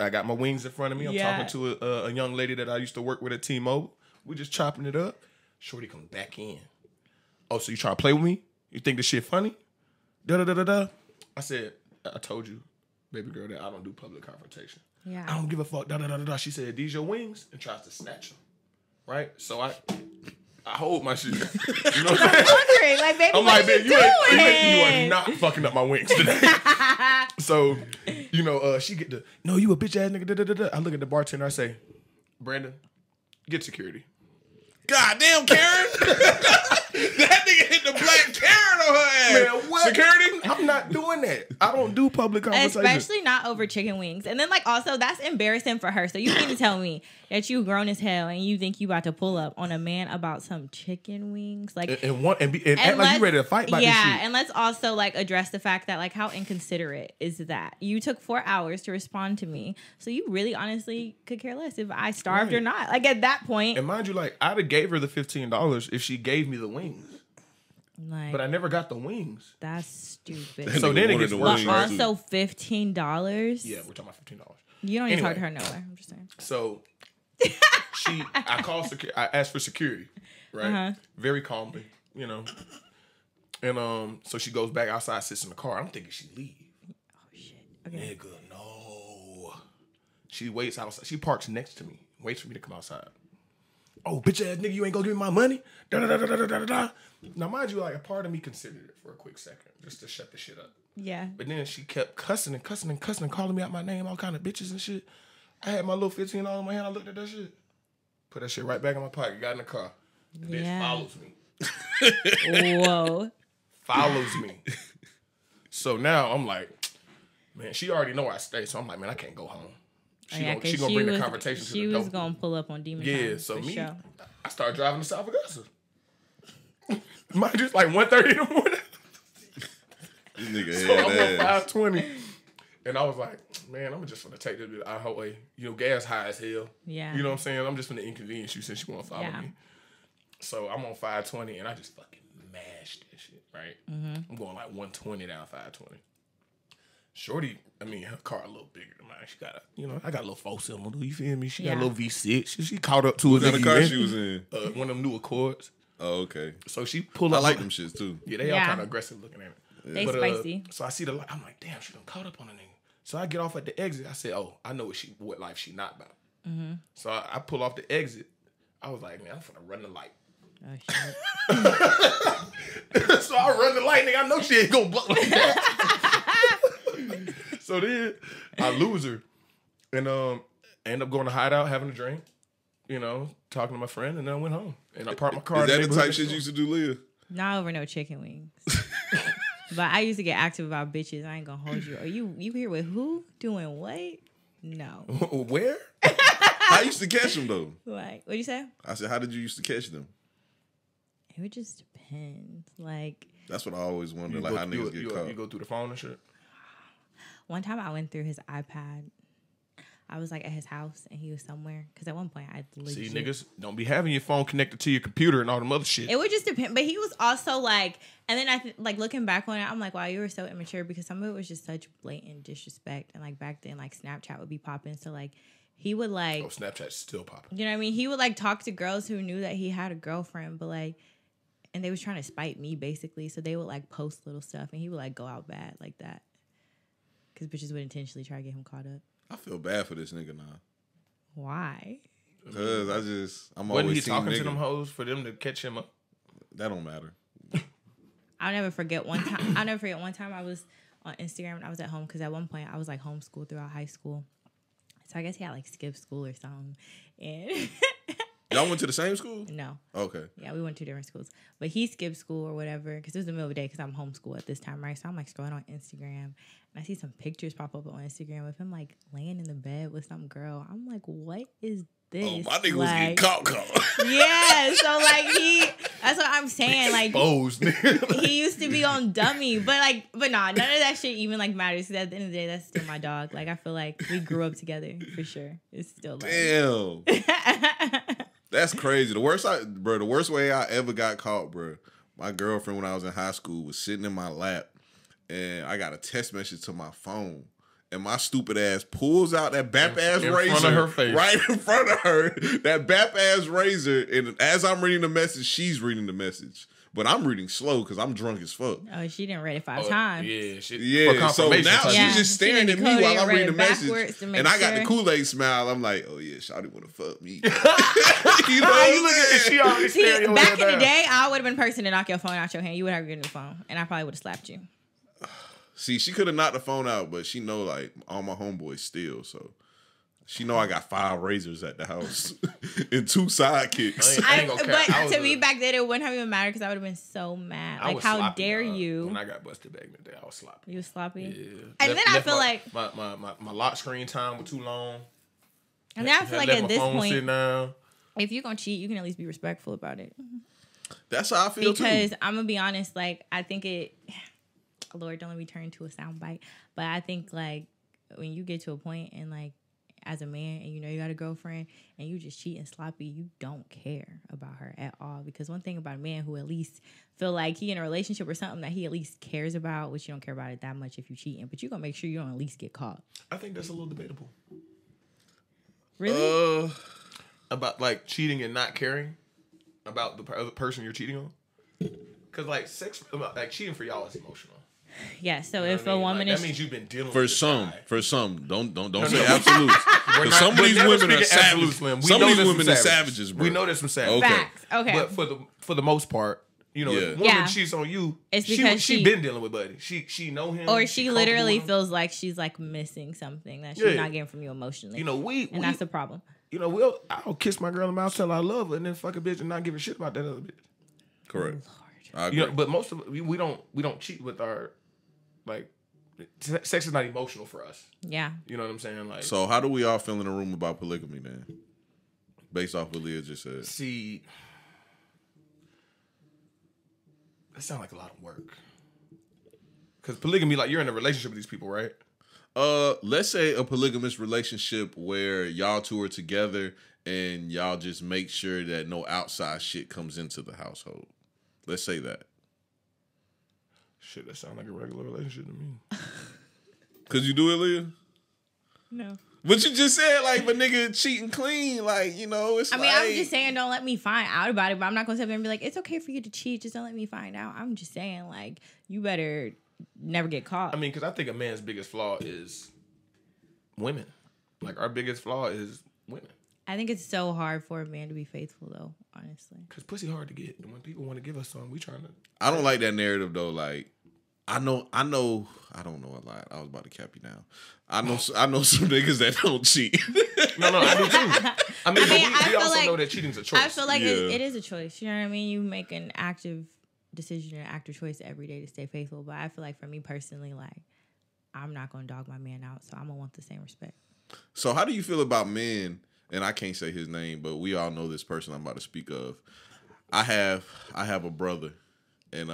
I got my wings in front of me. I'm talking to a young lady that I used to work with at T-Mobile. We just chopping it up. Shorty comes back in. Oh, so you trying to play with me? You think this shit funny? Da-da-da-da-da. I said, I told you, baby girl, that I don't do public confrontation. Yeah. I don't give a fuck. Da-da-da-da-da. She said, these your wings? And tries to snatch them. Right? So I hold my shit. You know what I'm saying? Wondering, like, baby, I'm what like, are man, you doing? you are not fucking up my wings today. So, you know, she get the, no, you a bitch ass nigga. Da, da, da, da. I look at the bartender. I say, Brandon, get security. Goddamn, Karen. That nigga hit the black Karen on her ass. Man, what? Security? I'm not doing that. I don't do public conversation. Especially not over chicken wings. And then, like, also, that's embarrassing for her. So you mean to tell me that you grown as hell and you think you about to pull up on a man about some chicken wings? Like, and act like you ready to fight about this shit. Yeah, and let's also, like, address the fact that, like, how inconsiderate is that? You took 4 hours to respond to me. So you really, honestly, could care less if I starved or not. Like, at that point. And mind you, like, I'd have gave her the $15 if she gave me the wings. Like, but I never got the wings. That's stupid. So then it gets worse. But also $15? Yeah, we're talking about $15. You don't even talk to her nowhere. I'm just saying. So I called security. I asked for security, right? Very calmly, you know. And so she goes back outside, sits in the car. I'm thinking she leave. Oh shit. Okay. Nigga, no. She waits outside. She parks next to me, waits for me to come outside. Oh, bitch ass nigga, you ain't gonna give me my money? Da da da da da da da. Now, mind you, like, a part of me considered it for a quick second, just to shut the shit up. Yeah. But then she kept cussing and cussing and cussing and calling me out my name, all kind of bitches and shit. I had my little $15 in my hand. I looked at that shit. Put that shit right back in my pocket. Got in the car. The bitch follows me. Whoa. Follows me. So now I'm like, man, she already know I stay. So I'm like, man, I can't go home. She gonna bring the conversation to the door. She was gonna pull up on Demon Time. Yeah, so me, I started driving to South Augusta. Mind you, it's like 1:30 in the morning. This nigga So I'm head on ass. 520. And I was like, man, I'm just gonna take this bit out her way. You know, gas high as hell. Yeah. You know what I'm saying? I'm just gonna inconvenience you since you wanna follow me. So I'm on 520 and I just fucking mashed that shit, right? I'm going like 120 down 520. Shorty, I mean, her car a little bigger than mine. She got I got a little 4-cylinder, you feel me? She got a little V6. She caught up to What it. kind of car she was in? One of them new Accords. Oh, okay. So she pulled up. I like them shits too. Yeah, they all kind of aggressive looking at it. They spicy. So I see the light. I'm like, damn, she done caught up on a nigga. So I get off at the exit. I said, oh, I know what life she not about. So I pull off the exit. I was like, man, I'm finna run the light. Oh, shit. So I run the light, nigga. I know she ain't gonna blow like that. So then I lose her. And end up going to Hideout, having a drink, you know, talking to my friend, and then I went home. And I parked my car. Is that in the neighborhood type shit you used to do, Leah? Not over no chicken wings. But I used to get active about bitches. I ain't gonna hold you. Are you here with who? Doing what? No. Where? I used to catch them though. Like, what'd you say? I said, how did you used to catch them? It would just depend. Like, that's what I always wondered, like how niggas get caught. You go through the phone and shit? one time I went through his iPad. I was like at his house and he was somewhere. Because at one point I legit... See, niggas, don't be having your phone connected to your computer and all them other shit. It would just depend. But he was also like... And then like looking back on it, I'm like, wow, you were so immature. Because some of it was just such blatant disrespect. And like back then, like Snapchat would be popping. So like he would like... Oh, Snapchat's still popping. You know what I mean? He would like talk to girls who knew that he had a girlfriend. But like... And they was trying to spite me basically. So they would like post little stuff. And he would like go out bad like that. Because bitches would intentionally try to get him caught up. I feel bad for this nigga now. Why? Because I'm Wasn't always he team talking nigga. to them hoes for them to catch him up? That don't matter. I'll never forget one time. I was on Instagram and I was at home because at one point I was like homeschooled throughout high school. So I guess he had like skipped school or something. And Y'all went to the same school? no. Okay. Yeah, we went to different schools. But he skipped school or whatever because it was the middle of the day because I'm homeschooled at this time, right? So I'm like scrolling on Instagram and I see some pictures pop up on Instagram of him like laying in the bed with some girl. I'm like, what is this? Oh, my nigga was getting caught. Yeah, so like that's what I'm saying. Like Exposed. he used to be on Dummy, but nah, none of that shit even like matters. Because at the end of the day, that's still my dog. Like I feel like we grew up together for sure. It's still like Damn. That's crazy. The worst way I ever got caught, bro. My girlfriend when I was in high school was sitting in my lap, and I got a text message to my phone. And my stupid ass pulls out that bap ass razor in front of her face. right in front of her. That bap ass razor, and as I'm reading the message, she's reading the message. But I'm reading slow because I'm drunk as fuck. oh, she didn't read it 5 times. Yeah, shit. Yeah, so now she's just She staring didn't at me decode while it, I'm read reading the it message. backwards to make And I got the sure. Kool-Aid smile. I'm like, oh yeah, shawty wanna fuck me. You know How you looking at she already See, staring your back head in the down. day, I would have been the person to knock your phone out your hand. You would have your new phone, and I probably would have slapped you. See, she could have knocked the phone out, but she know like all my homeboys steal, so she know I got 5 razors at the house and 2 sidekicks. I ain't gonna cap. I But was to me, a- back then, it wouldn't have even mattered because I would have been so mad. I Like, was how sloppy, dare dog. you? When I got busted back in the day, I was sloppy. You was sloppy? Yeah. And then I feel my, like- my lock screen time was too long. And then I feel like Left at my this phone sitting point, down. if you're going to cheat, you can at least be respectful about it. That's how I feel Because too. I'm going to be honest, like, I think it... Lord, don't let me turn into a soundbite. But I think, like, when you get to a point and, like, as a man and you know you got a girlfriend and you just cheat and sloppy, you don't care about her at all. Because one thing about a man who at least feel like he in a relationship or something that he at least cares about, which you don't care about it that much if you cheating, but you're going to make sure you don't at least get caught. I think that's a little debatable. Really? About like cheating and not caring about the other person you're cheating on. Because like sex, like cheating for y'all is emotional. Yeah, so You know if what I a mean? woman Like, is... that means you've been dealing For with this some, guy. don't say absolutes. Because some of these never women are speaking absolutes, savages. Slim. We Some know of these there's women some are savages, bro. We know there's some savages. Okay. Facts. Okay. But for the most part, you know, if a woman Yeah. cheats on you, It's she because she she- been dealing with Buddy. She know him. or she comfortable literally with him. feels like she's like missing something that she's Yeah. not getting from you emotionally. You know, and that's the problem. You know, I'll kiss my girl in the mouth, tell her I love her, and then fuck a bitch and not give a shit about that other bitch. Correct. Oh, I agree. You know, but most of we don't cheat with our like sex is not emotional for us. Yeah. You know what I'm saying? Like, So how do we all feel in the room about polygamy, man? Based off what Leah just said. see, that sounds like a lot of work. Because polygamy, like you're in a relationship with these people, right? Let's say a polygamous relationship where y'all two are together and y'all just make sure that no outside shit comes into the household. Let's say that. Shit, that sounds like a regular relationship to me. Could you do it, Leah? No. But you just said like, but nigga cheating clean, like, you know, it's I mean, like, I'm just saying, don't let me find out about it. But I'm not gonna sit there and be like, it's okay for you to cheat. Just don't let me find out. I'm just saying, like, you better never get caught. I mean, because I think a man's biggest flaw is women. Like our biggest flaw is women. I think it's so hard for a man to be faithful, though. Honestly. Because pussy hard to get, and when people want to give us something, we trying to. I don't like that narrative though. Like, I don't know a lot. I was about to cap you down. I know some niggas that don't cheat. No, I do too. I mean, I we feel also like- know that cheating's a choice. I feel like Yeah. it is a choice. You know what I mean? You make an active decision, an active choice every day to stay faithful. But I feel like for me personally, like, I'm not gonna dog my man out, so I'm gonna want the same respect. So how do you feel about men? And I can't say his name, but we all know this person I'm about to speak of. I have a brother, and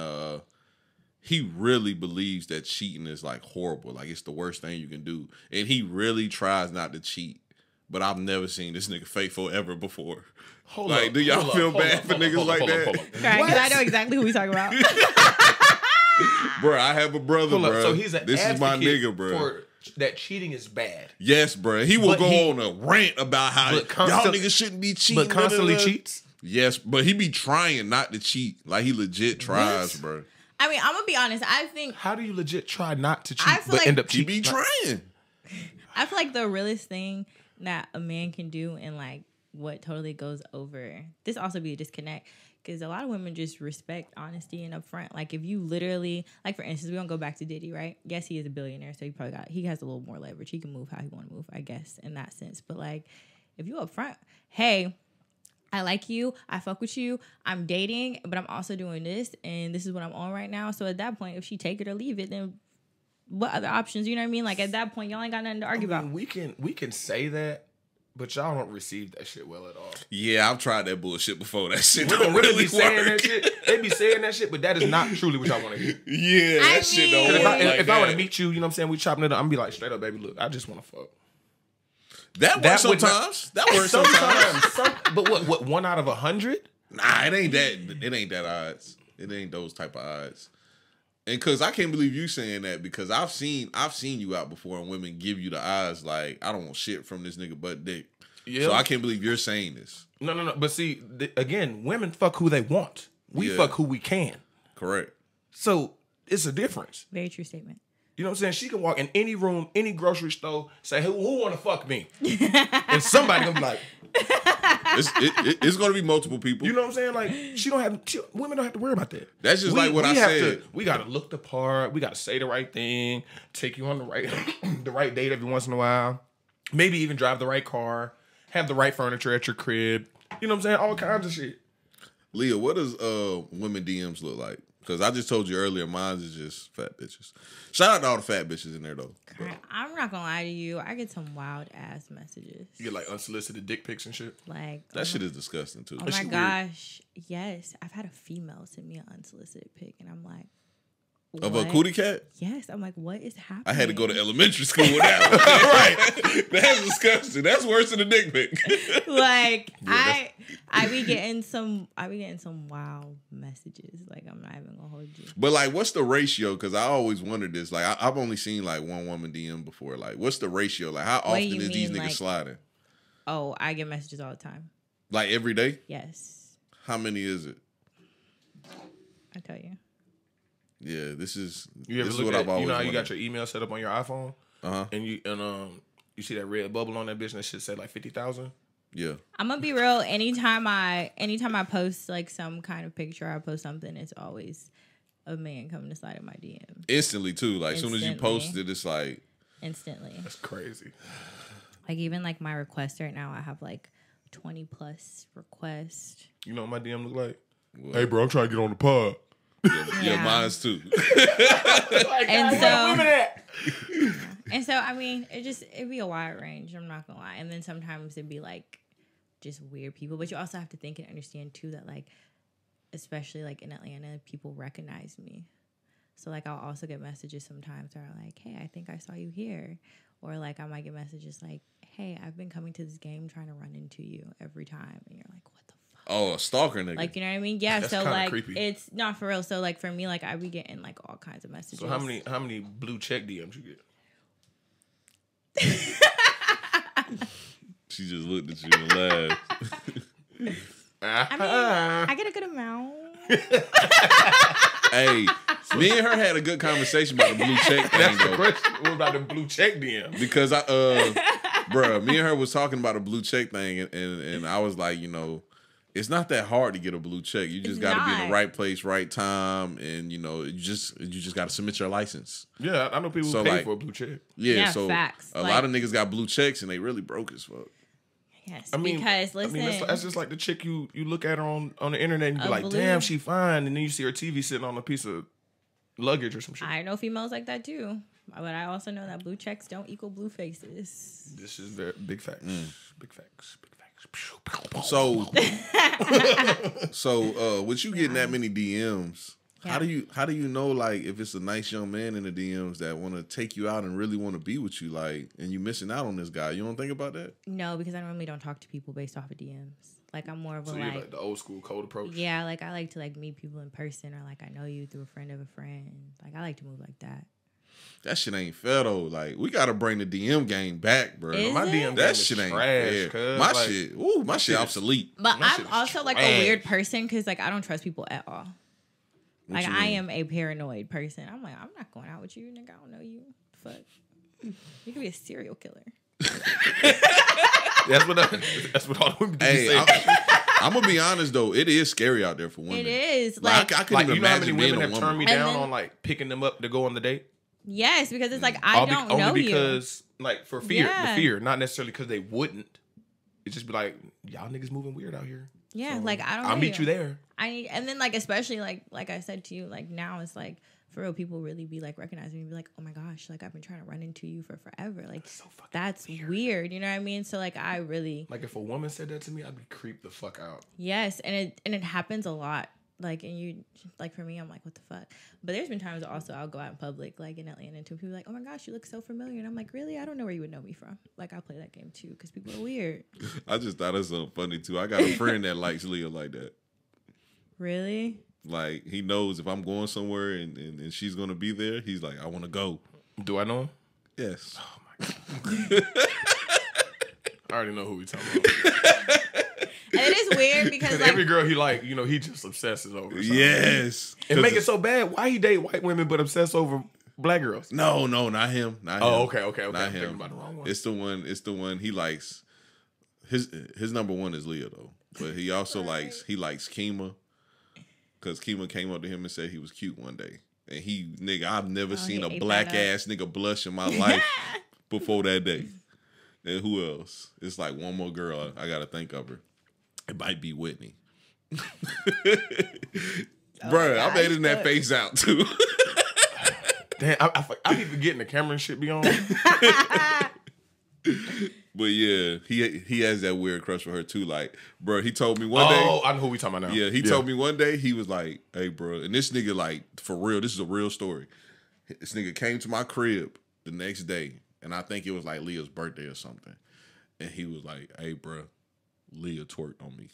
he really believes that cheating is like horrible, like it's the worst thing you can do, and he really tries not to cheat. But I've never seen this nigga faithful ever before. Do y'all feel bad for niggas like that? Right? Because I know exactly who we talking about. Bro, I have a brother, Hold up, bro. so he's an This is my advocate nigga, bro. for that cheating is bad, Yes, bro. He will But go he- on a rant about how but y'all constant- niggas shouldn't be cheating. but constantly da, da, da. cheats. Yes, but he be trying not to cheat. Like he legit tries, What? bro. I mean, I'm gonna be honest. I think How do you legit try not to cheat I feel but like- end up He cheating? be trying. I feel like the realest thing that a man can do and like what totally goes over this also be a disconnect. Because a lot of women just respect honesty and upfront. Like if you literally, like for instance, we don't go back to Diddy, right? Yes, he is a billionaire, so he has a little more leverage. He can move how he want to move, I guess, in that sense. But like, if you upfront, hey, I like you, I fuck with you, I'm dating, but I'm also doing this, and this is what I'm on right now. So at that point, if she take it or leave it, then what other options? You know what I mean? Like at that point, y'all ain't got nothing to argue about. We can say that, but y'all don't receive that shit well at all. Yeah, I've tried that bullshit before. That shit We don't really really be saying work. that shit. They be saying that shit, but that is not truly what y'all want to hear. Yeah, that shit don't If work I, like if that. I were to meet you, you know what I'm saying, we chopping it up, I'm be like, straight up, baby, look, I just want to fuck. That works sometimes. That works sometimes. But what? 1 out of 100? Nah, it ain't that. It ain't that odds. It ain't those type of odds. And cause I can't believe you saying that because I've seen you out before and women give you the odds like I don't want shit from this nigga but dick. Yeah. So I can't believe you're saying this. No. But see, again, women fuck who they want. We fuck who we can. Correct. So it's a difference. Very true statement. You know what I'm saying? She can walk in any room, any grocery store, say, who want to fuck me? And somebody gonna be like, It's gonna be multiple people. you know what I'm saying? Like, women don't have to worry about that. That's just like what I said. We gotta look the part. We gotta say the right thing. Take you on the right, the right date every once in a while. Maybe even drive the right car. Have the right furniture at your crib. You know what I'm saying? All kinds of shit. Leah, what does women DMs look like? Because I just told you earlier, mine is just fat bitches. Shout out to all the fat bitches in there though. I'm not gonna lie to you. I get some wild ass messages. You get like unsolicited dick pics and shit. Like That shit is disgusting too. oh my gosh, yes. I've had a female send me an unsolicited pic, and I'm like, Of a cootie cat? Yes. I'm like, what is happening? I had to go to elementary school with that one. Right. That's disgusting. That's worse than a dick pic. Like I be getting some wild messages. Like I'm not even gonna hold you. But like, what's the ratio? Because I always wondered this. Like, I've only seen like one woman DM before. Like, what's the ratio? Like, how often you is these mean, niggas like- sliding? Oh, I get messages all the time. Like every day? Yes. How many is it? I tell you. Yeah, this is You ever this is look what at, I've always you know how you wondered. got your email set up on your iPhone? Uh-huh. And you see that red bubble on that bitch and that shit said like 50,000? Yeah. I'm gonna be real. Anytime I post like some kind of picture, I post something, it's always a man coming to slide in my DM Instantly too. Like as soon as you Instantly. post it, it's like instantly. That's crazy. Like even like my requests right now, I have like 20 plus requests. You know what my DM look like? what? Hey, bro, I'm trying to get on the pod. Yeah, Yeah. mine's too. And so I mean, it'd be a wide range. I'm not gonna lie. And then sometimes it'd be like just weird people. But you also have to think and understand too that like, especially like in Atlanta, people recognize me. So like I'll also get messages sometimes that are like, hey, I think I saw you here. Or like I might get messages like, hey, I've been coming to this game trying to run into you every time. And you're like, what the fuck? Oh, a stalker nigga. Like, you know what I mean? Yeah. That's So kinda like creepy. it's not for real. So like for me, like I be getting like all kinds of messages. So how many blue check DMs you get? She just looked at you and laughed. I mean, I get a good amount. Hey, me and her had a good conversation about the blue check thing That's the though. question. What about the blue check DM? Because bruh, me and her was talking about a blue check thing, and I was like, you know, it's not that hard to get a blue check. You just It's got to be in not. the right place, right time, and you know, you just got to submit your license. Yeah, I know people who So, pay like- for a blue check. Yeah, Yeah, so facts. a Like- lot of niggas got blue checks, and they really broke as fuck. Yes, I mean, because listen, that's just like the chick you look at her on the internet and you be A like, blue- damn, she fine, and then you see her TV sitting on a piece of luggage or some shit. I know females like that too, but I also know that blue checks don't equal blue faces. This is very big facts. Big facts. Big facts. So, with you getting that many DMs, Yeah. how do you know like if it's a nice young man in the DMs that want to take you out and really want to be with you, like, and you missing out on this guy? You don't think about that? No, because I normally don't talk to people based off of DMs. Like I'm more of a So you're like the old school cold approach. yeah, like I like to like meet people in person or like I know you through a friend of a friend. Like I like to move like that. That shit ain't fair though. Like, we gotta bring the DM game back, bro. Is My it? DM That game shit is ain't trash. fair. Cuz, My like, shit, my shit shit is- obsolete. But My shit I'm is also like trash. a weird person because like I don't trust people at all. What Like you I mean? am a paranoid person. I'm like I'm not going out with you, nigga. I don't know you. Fuck. You could be a serial killer. That's what all the women do. Hey, say. I'm gonna be honest though, it is scary out there for women. It is Like I couldn't Like, even you know how many imagine being women a have turned woman. me And down then- on like picking them up to go on the date? Yes, because it's like I don't know only you. because like for fear, Yeah. the fear, not necessarily because they wouldn't. It's just be like, y'all niggas moving weird out here. Yeah, So, like I don't. I'll know meet you there. I need, and then like especially like I said to you, like now it's like for real, people really be like recognizing me and be like, oh my gosh, like I've been trying to run into you for forever. Like that's weird. You know what I mean? So like I really Like if a woman said that to me, I'd be creeped the fuck out. yes, and it happens a lot. Like and you like for me, I'm like, what the fuck? But there's been times also I'll go out in public, like in Atlanta, and people are like, oh my gosh, you look so familiar, and I'm like, really? I don't know where you would know me from. Like I play that game too because people are weird. I just thought it was so funny too. I got a friend that likes Leah like that. Really? Like he knows if I'm going somewhere and she's gonna be there, he's like, I want to go. Do I know him? Yes. I already know who we talking about. And it is weird because like Every girl he like, you know, he just obsesses over. Something. Yes. And make it so bad. Why he date white women but obsess over black girls? No, not him. Not him. Oh, okay. Not I'm thinking him. about the wrong one. It's the one he likes. His number one is Leah though, but he also likes Kima, because Kima came up to him and said he was cute one day, and I've never seen he a ate black that up. ass nigga blush in my life before that day. And who else? It's like one more girl I gotta think of her. It might be Whitney. Bruh, I'm editing that face out too. Damn, I be forgetting the camera and shit be on. But yeah, he has that weird crush for her too. Like, bro, he told me one day. Oh, I know who we talking about now. Yeah, he told me one day, he was like, hey, bro, and this nigga, like, for real, this is a real story. This nigga came to my crib the next day, and I think it was like Leah's birthday or something. And he was like, hey, bro, Leah twerked on me.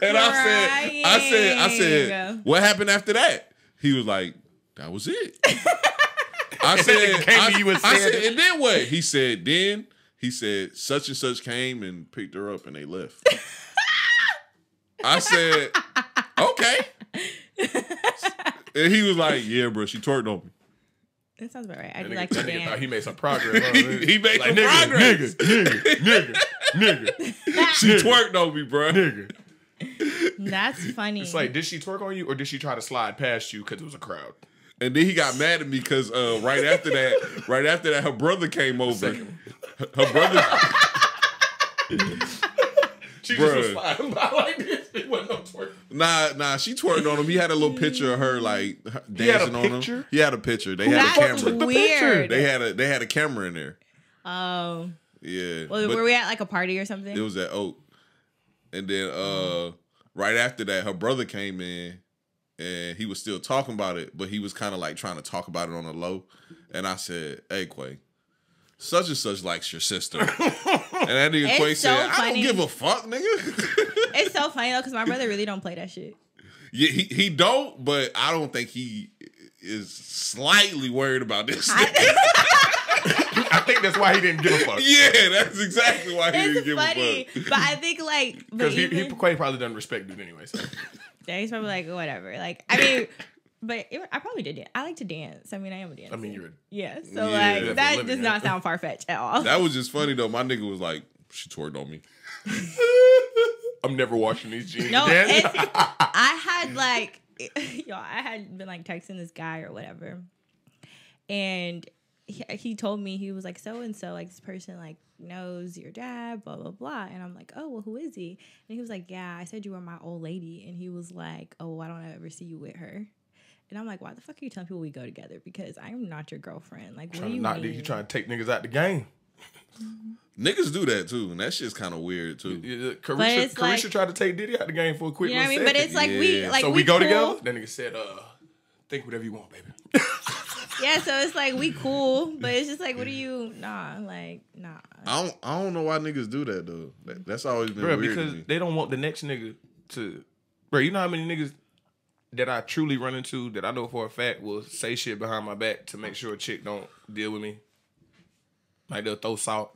And I said, what happened after that? He was like, that was it. I said, and then what? He said, such and such came and picked her up and they left. I said, okay. And he was like, yeah, bro, she twerked on me. that sounds about right. I That do nigga, like to that nigga dance. thought he made some progress. He made like, some progress. Nigga. She twerked on me, bro. Nigga. That's funny. It's like, did she twerk on you or did she try to slide past you because it was a crowd? And then he got mad at me because right after that, her brother came over. Her brother. She just was sliding by like this. It wasn't no twerk. Nah, she twerked on him. He had a little picture of her like dancing on him. He had a picture. They had a That's camera. weird. They had a camera in there. Oh. Yeah. Well, But were we at like a party or something? it was at Oak. And then right after that, her brother came in and he was still talking about it, but he was kind of like trying to talk about it on the low. And I said, hey, Quay, such and such likes your sister. And that nigga It's Quay so said, I funny. don't give a fuck, nigga. It's so funny though because my brother really don't play that shit. Yeah, he don't, but I don't think he is slightly worried about this. I think that's why he didn't give a fuck. Yeah, that's exactly why he didn't It's give funny, a fuck. but I think like Because he probably doesn't respect dude anyway. So. yeah, he's probably like whatever. Like I mean, but I probably did dance. I like to dance. I mean, I am a dancer. I mean, you're. yeah. So Yeah, like that's that a living, does not sound far fetched at all. That was just funny though. My nigga was like, she twerked on me. I'm never washing these jeans No, again. I had like, I had been like texting this guy or whatever, and he told me he was like so and so, like this person like knows your dad, blah blah blah, and I'm like, oh well, who is he? And he was like, yeah, I said you were my old lady, and he was like, oh, I don't ever see you with her. And I'm like, why the fuck are you telling people we go together? Because I'm not your girlfriend. Like, what do you mean? You trying to take niggas out the game. Niggas do that too, and that shit's kind of weird too. Carisha tried to take Diddy out the game for a quick You know what I mean? little But second. it's like we like so we go cool. together? That nigga said, think whatever you want, baby. Yeah, so it's like we cool, but it's just like, what are you? Nah. I don't know why niggas do that though. That's always been Bro, weird because to me. they don't want the next nigga to. Bro, you know how many niggas that I truly run into that I know for a fact will say shit behind my back to make sure a chick don't deal with me. Like they'll throw salt.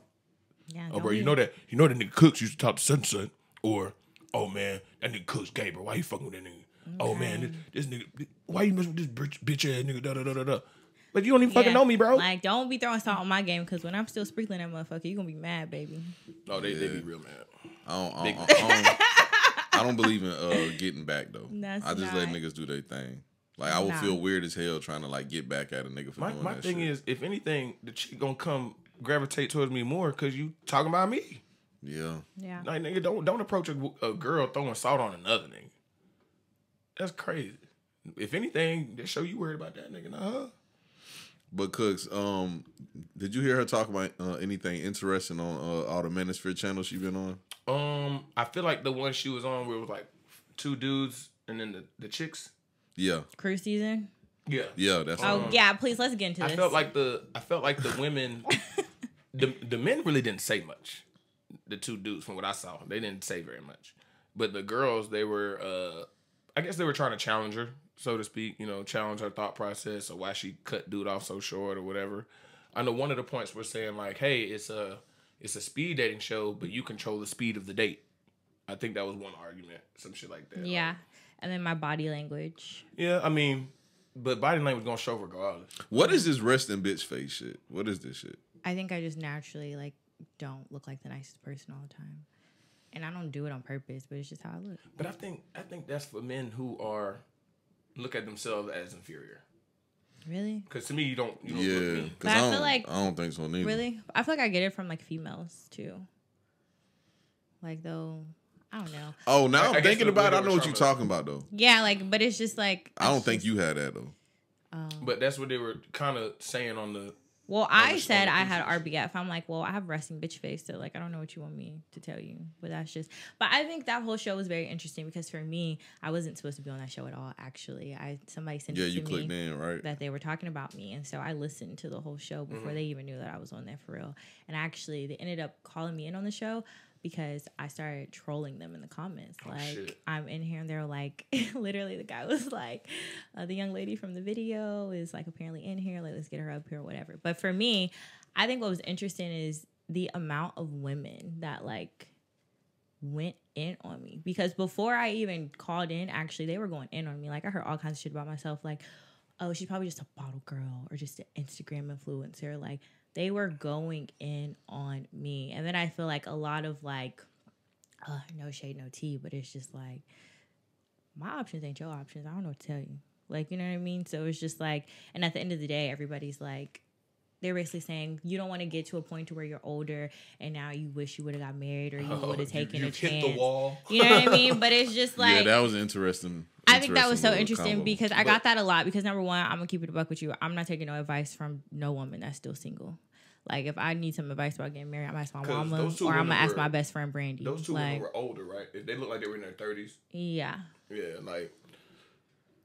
Yeah, Oh, bro, you know that nigga Cooks used to talk to such and such. Or, oh man, that nigga Cooks gay, bro. Why you fucking with that nigga? Oh man, this nigga, why you messing with this bitch ass nigga? Da da da da da. But you don't even fucking know me, bro. Like, don't be throwing salt on my game because when I'm still sprinkling that motherfucker, you gonna be mad, baby. No, they be real mad. I don't believe in getting back though. I just let niggas do their thing. Like I would feel weird as hell trying to like get back at a nigga for doing that shit. My thing is, if anything, the chick gonna come gravitate towards me more because you talking about me. Yeah. Like nigga, don't approach a girl throwing salt on another nigga. That's crazy. If anything, they show you worried about that nigga, not her. But Cooks, did you hear her talk about anything interesting on all the Manosphere channels she been on? I feel like the one she was on where it was like 2 dudes and then the chicks. Yeah. Cruise season. Yeah, that's. Yeah. Please, let's get into this. I felt like the women, the men really didn't say much. The 2 dudes, from what I saw, they didn't say very much. But the girls, they were, I guess they were trying to challenge her, so to speak. You know, challenge her thought process or why she cut dude off so short or whatever. I know one of the points was saying like, "Hey, it's a speed dating show, but you control the speed of the date." I think that was one argument, some shit like that. Yeah, and then my body language. Yeah, I mean, but body language gonna show regardless. What is this resting bitch face shit? What is this shit? I think I just naturally like don't look like the nicest person all the time, and I don't do it on purpose, but it's just how I look. But I think that's for men who look at themselves as inferior. Really? Because to me, you don't look me. But I feel like I don't think so neither. Really, I feel like I get it from like females too. Like though, I don't know. Oh, now I'm thinking about it. I know what you're talking about though. Yeah, like, but it's just like I don't think you had that though. But that's what they were kind of saying on the. Well, I said I had RBF. I'm like, well, I have resting bitch face, so like, I don't know what you want me to tell you, but that's just. But I think that whole show was very interesting because for me, I wasn't supposed to be on that show at all. Actually, somebody sent it to me. Yeah, you clicked in, right? That they were talking about me, and so I listened to the whole show before they even knew that I was on there for real. And actually, they ended up calling me in on the show because I started trolling them in the comments. I'm in here and they're like, literally the guy was like, the young lady from the video is like apparently in here. Like, let's get her up here or whatever. But for me, I think what was interesting is the amount of women that like went in on me. Because before I even called in, actually, they were going in on me. Like I heard all kinds of shit about myself. Like, oh, she's probably just a bottle girl or just an Instagram influencer. Like, they were going in on me. And then I feel like a lot of like, no shade, no tea, but it's just like, my options ain't your options. I don't know what to tell you. Like, you know what I mean? So it's just like, and at the end of the day, everybody's like, they're basically saying you don't want to get to a point to where you're older and now you wish you would have got married or you would have taken a chance. Hit the wall. You know what I mean? But it's just like, yeah, that was interesting. I think that was so interesting because I got that a lot. Because number one, I'm gonna keep it a buck with you. I'm not taking no advice from no woman that's still single. Like if I need some advice about getting married, I'm gonna ask my mama or I'm gonna ask my best friend Brandy. Those 2 women were older, right? They looked like they were in their 30s. Yeah. Yeah,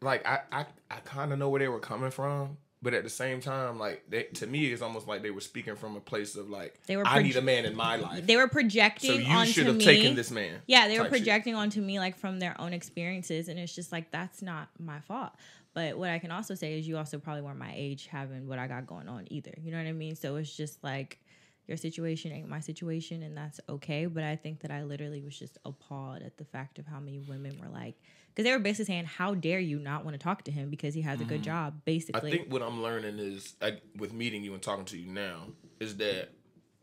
like I kind of know where they were coming from. But at the same time, like to me, it's almost like they were speaking from a place of like, I need a man in my life. They were projecting onto me. So you should have taken this man. Yeah, they were projecting onto me like from their own experiences, and it's just like that's not my fault. But what I can also say is you also probably weren't my age having what I got going on either. You know what I mean? So it's just like your situation ain't my situation, and that's okay. But I think that I literally was just appalled at the fact of how many women were like, because they were basically saying, how dare you not want to talk to him because he has a good job, basically. I think what I'm learning is, with meeting you and talking to you now, is that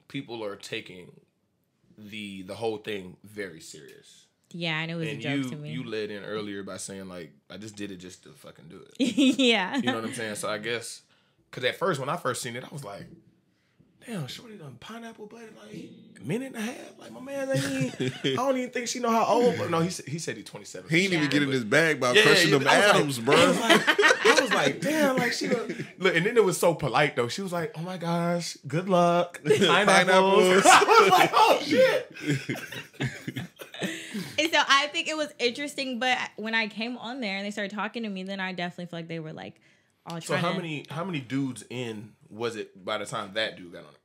people are taking the whole thing very serious. Yeah, and it was a joke to me. You led in earlier by saying, like, I just did it just to fucking do it. Yeah. You know what I'm saying? So I guess, because at first, when I first seen it, I was like, damn, shorty done pineapple butted like a minute and a half. Like my man, I don't even think she know how old. But no, he said he's 27. He ain't even get in his bag by crushing them atoms, bro. I was like, damn, like she look. And then it was so polite though. She was like, oh my gosh, good luck, pineapples. I was like, oh shit. And so I think it was interesting, but when I came on there and they started talking to me, then I definitely feel like they were like all trying. So how many dudes in was it by the time that dude got on it?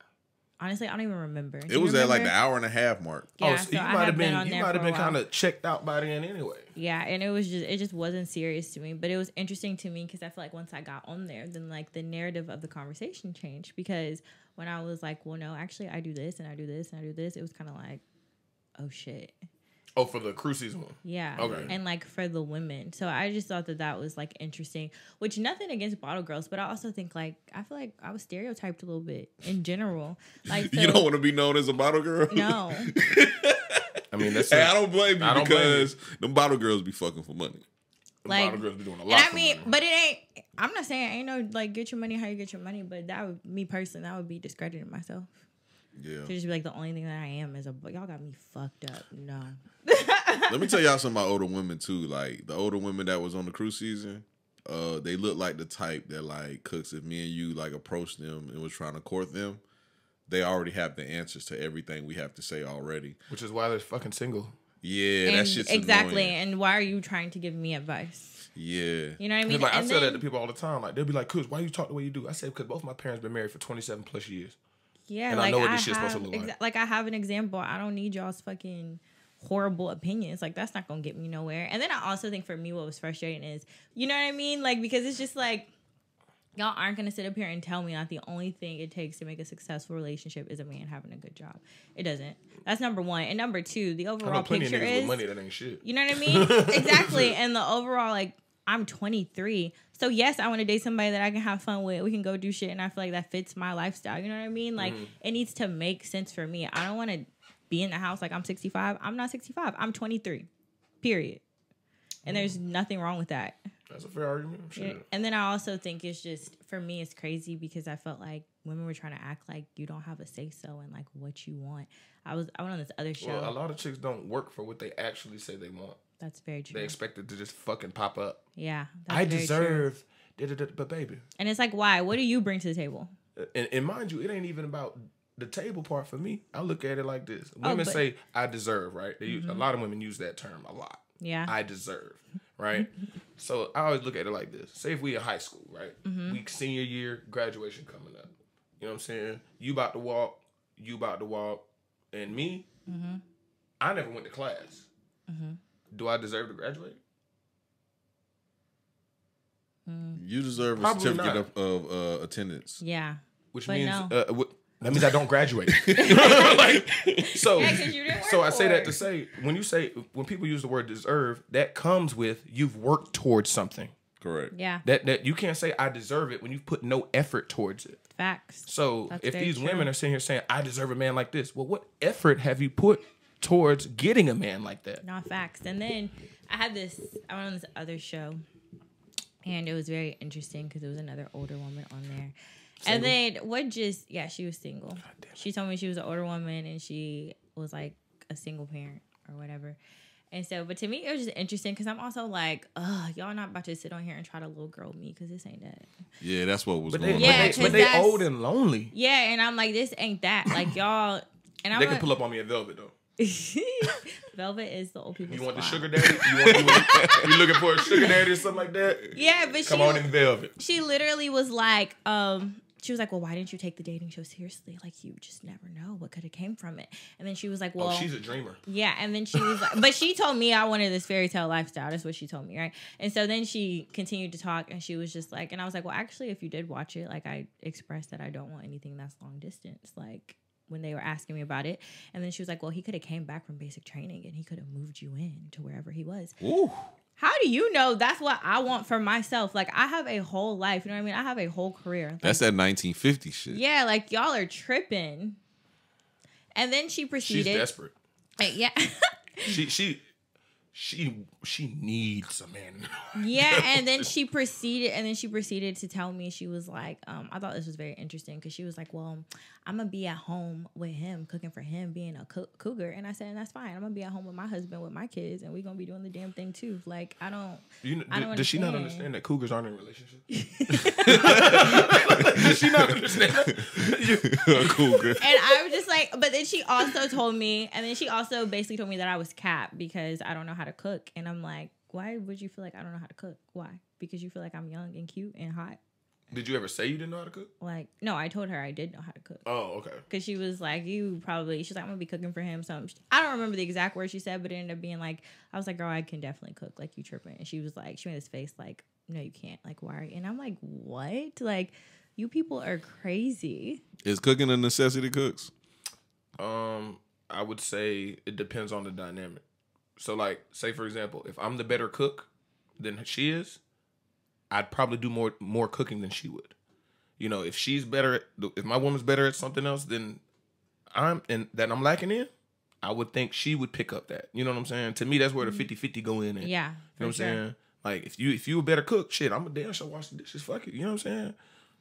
Honestly, I don't even remember. It was at like the hour and a half mark. Yeah, so you might have been kind of checked out by then anyway. Yeah, and it just wasn't serious to me, but it was interesting to me because I feel like once I got on there, then like the narrative of the conversation changed, because when I was like, well, no, actually I do this and I do this and I do this, it was kind of like, oh shit. Oh, for the cruise season one. Yeah. Okay. And like for the women. So I just thought that was like interesting, which nothing against bottle girls, but I also think like, I feel like I was stereotyped a little bit in general. Like, so, You don't want to be known as a bottle girl? No. I mean, that's. Hey, I don't blame you I don't blame because them bottle girls be fucking for money. Like, bottle girls be doing a and lot. I mean, but it ain't. I'm not saying ain't no like get your money how you get your money, but that would me personally that would be discrediting myself. Yeah. To just be like the only thing that I am is y'all got me fucked up. No. Let me tell y'all something about older women too. Like the older women that was on the cruise season, they look like the type that like Cooks. If me and you like approached them and was trying to court them, they already have the answers to everything we have to say already. Which is why they're fucking single. Yeah, And that shit's exactly. annoying. And why are you trying to give me advice? Yeah. You know what I mean? Like, I And tell that then- to people all the time. Like they'll be like, "Cuz, why you talk the way you do?" I say, "Because both my parents been married for 27 plus years." Yeah, And like I know what this shit's supposed to look like. Like I have an example. I don't need y'all's fucking horrible opinions. Like that's not gonna get me nowhere. And then I also think for me, what was frustrating is, you know what I mean? Like because it's just like y'all aren't gonna sit up here and tell me that the only thing it takes to make a successful relationship is a man having a good job. It doesn't. That's number one. And number two, the I overall know plenty picture of niggas is with money that ain't shit. you know what I mean? Exactly. And the overall, like, I'm 23. So, yes, I want to date somebody that I can have fun with. We can go do shit. And I feel like that fits my lifestyle. You know what I mean? Like, it needs to make sense for me. I don't want to be in the house like I'm 65. I'm not 65. I'm 23. Period. And there's nothing wrong with that. That's a fair argument. I'm sure. And then I also think it's just, for me, it's crazy because I felt like women were trying to act like you don't have a say-so in, like, what you want. I went on this other show. Well, a lot of chicks don't work for what they actually say they want. That's very true. They expect it to just fucking pop up. Yeah. That's I very deserve, true. but baby. And it's like, why? What do you bring to the table? And mind you, it ain't even about the table part for me. I look at it like this. Women but- say, I deserve, right? They use, a lot of women use that term a lot. Yeah. I deserve, right? So I always look at it like this. Say if we in high school, right? We senior year, graduation coming up. You know what I'm saying? You about to walk, and me, I never went to class. Do I deserve to graduate? You deserve a Probably certificate of attendance. Yeah. Which But means no. that means I don't graduate. Like, so, Yeah, 'cause you didn't so work I say for that it. to say when people use the word deserve, that comes with you've worked towards something. Correct. Yeah. That you can't say I deserve it when you've put no effort towards it. Facts. So That's if very these true. women are sitting here saying I deserve a man like this, well, what effort have you put towards getting a man like that? Not facts. And then I went on this other show, and it was very interesting because it was another older woman on there. And then she was single. She told me she was an older woman and she was like a single parent or whatever. And so, but to me, it was just interesting because I'm also like, y'all not about to sit on here and try to little girl me because this ain't that. Yeah, that's what was But going they, on. Yeah, but 'cause they that's- old and lonely. Yeah, and I'm like, this ain't that. Like, y'all, and I'm They can like, pull up on me at Velvet though. Velvet is the old people. You want the spot. sugar daddy? You looking for a sugar daddy or something like that? Yeah, but Come on in Velvet. she literally was like, she was like, well, why didn't you take the dating show seriously? Like, you just never know what could have came from it. And then she was like, well, Oh, she's a dreamer. yeah. And then she was like, but she told me I wanted this fairy tale lifestyle. That's what she told me, right? And so then she continued to talk, and she was just like, and I was like, well, actually, if you did watch it, like, I expressed that I don't want anything that's long distance, like, when they were asking me about it. And then she was like, well, he could have came back from basic training, and he could have moved you in to wherever he was. Ooh. How do you know that's what I want for myself? Like, I have a whole life. You know what I mean? I have a whole career. Like, That's that 1950 shit. yeah, like, y'all are tripping. And then she She's proceeded. desperate. Like, yeah. She needs a man. Yeah, and then she proceeded to tell me, she was like, I thought this was very interesting because she was like, well, I'm gonna be at home with him, cooking for him, being a cougar. And I said, and that's fine. I'm gonna be at home with my husband, with my kids, and we're gonna be doing the damn thing too. Like, I don't Does she not understand. understand that cougars aren't in relationships? Does she not understand that? Cool girl. And I was just like, but then she also told me, and then she also basically told me that I was capped because I don't know how to cook. And I'm like, why would you feel like I don't know how to cook? Why? Because you feel like I'm young and cute and hot? Did you ever say you didn't know how to cook? Like, no, I told her I did know how to cook. Oh, okay. Because she was like, she's like, I'm going to be cooking for him. So I don't remember the exact words she said, but it ended up being like, I was like, girl, I can definitely cook. Like, you tripping. And she was like, she made this face like, no, you can't. Like, why are you? And I'm like, what? Like, you people are crazy. Is cooking a necessity, Cooks? I would say it depends on the dynamic. So like, say for example, if I'm the better cook than she is, I'd probably do more cooking than she would. You know, if she's better, if my woman's better at something else than I'm lacking in, I would think she would pick up that. You know what I'm saying? To me, that's where the 50-50 go in. And, Yeah. You know what I'm saying? Like, if you a better cook, shit, I'm a damn sure wash the dishes. Fuck it. You know what I'm saying?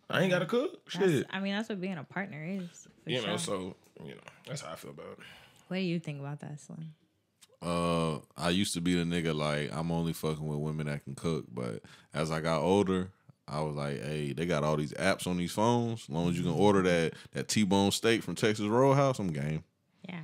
I ain't got to cook. Shit. I mean, that's what being a partner is. For You know, sure. so, that's how I feel about it. What do you think about that, Slim? I used to be the nigga like I'm only fucking with women that can cook, but as I got older, I was like, hey, they got all these apps on these phones. As long as you can order that T-bone steak from Texas Roadhouse, I'm game. Yeah.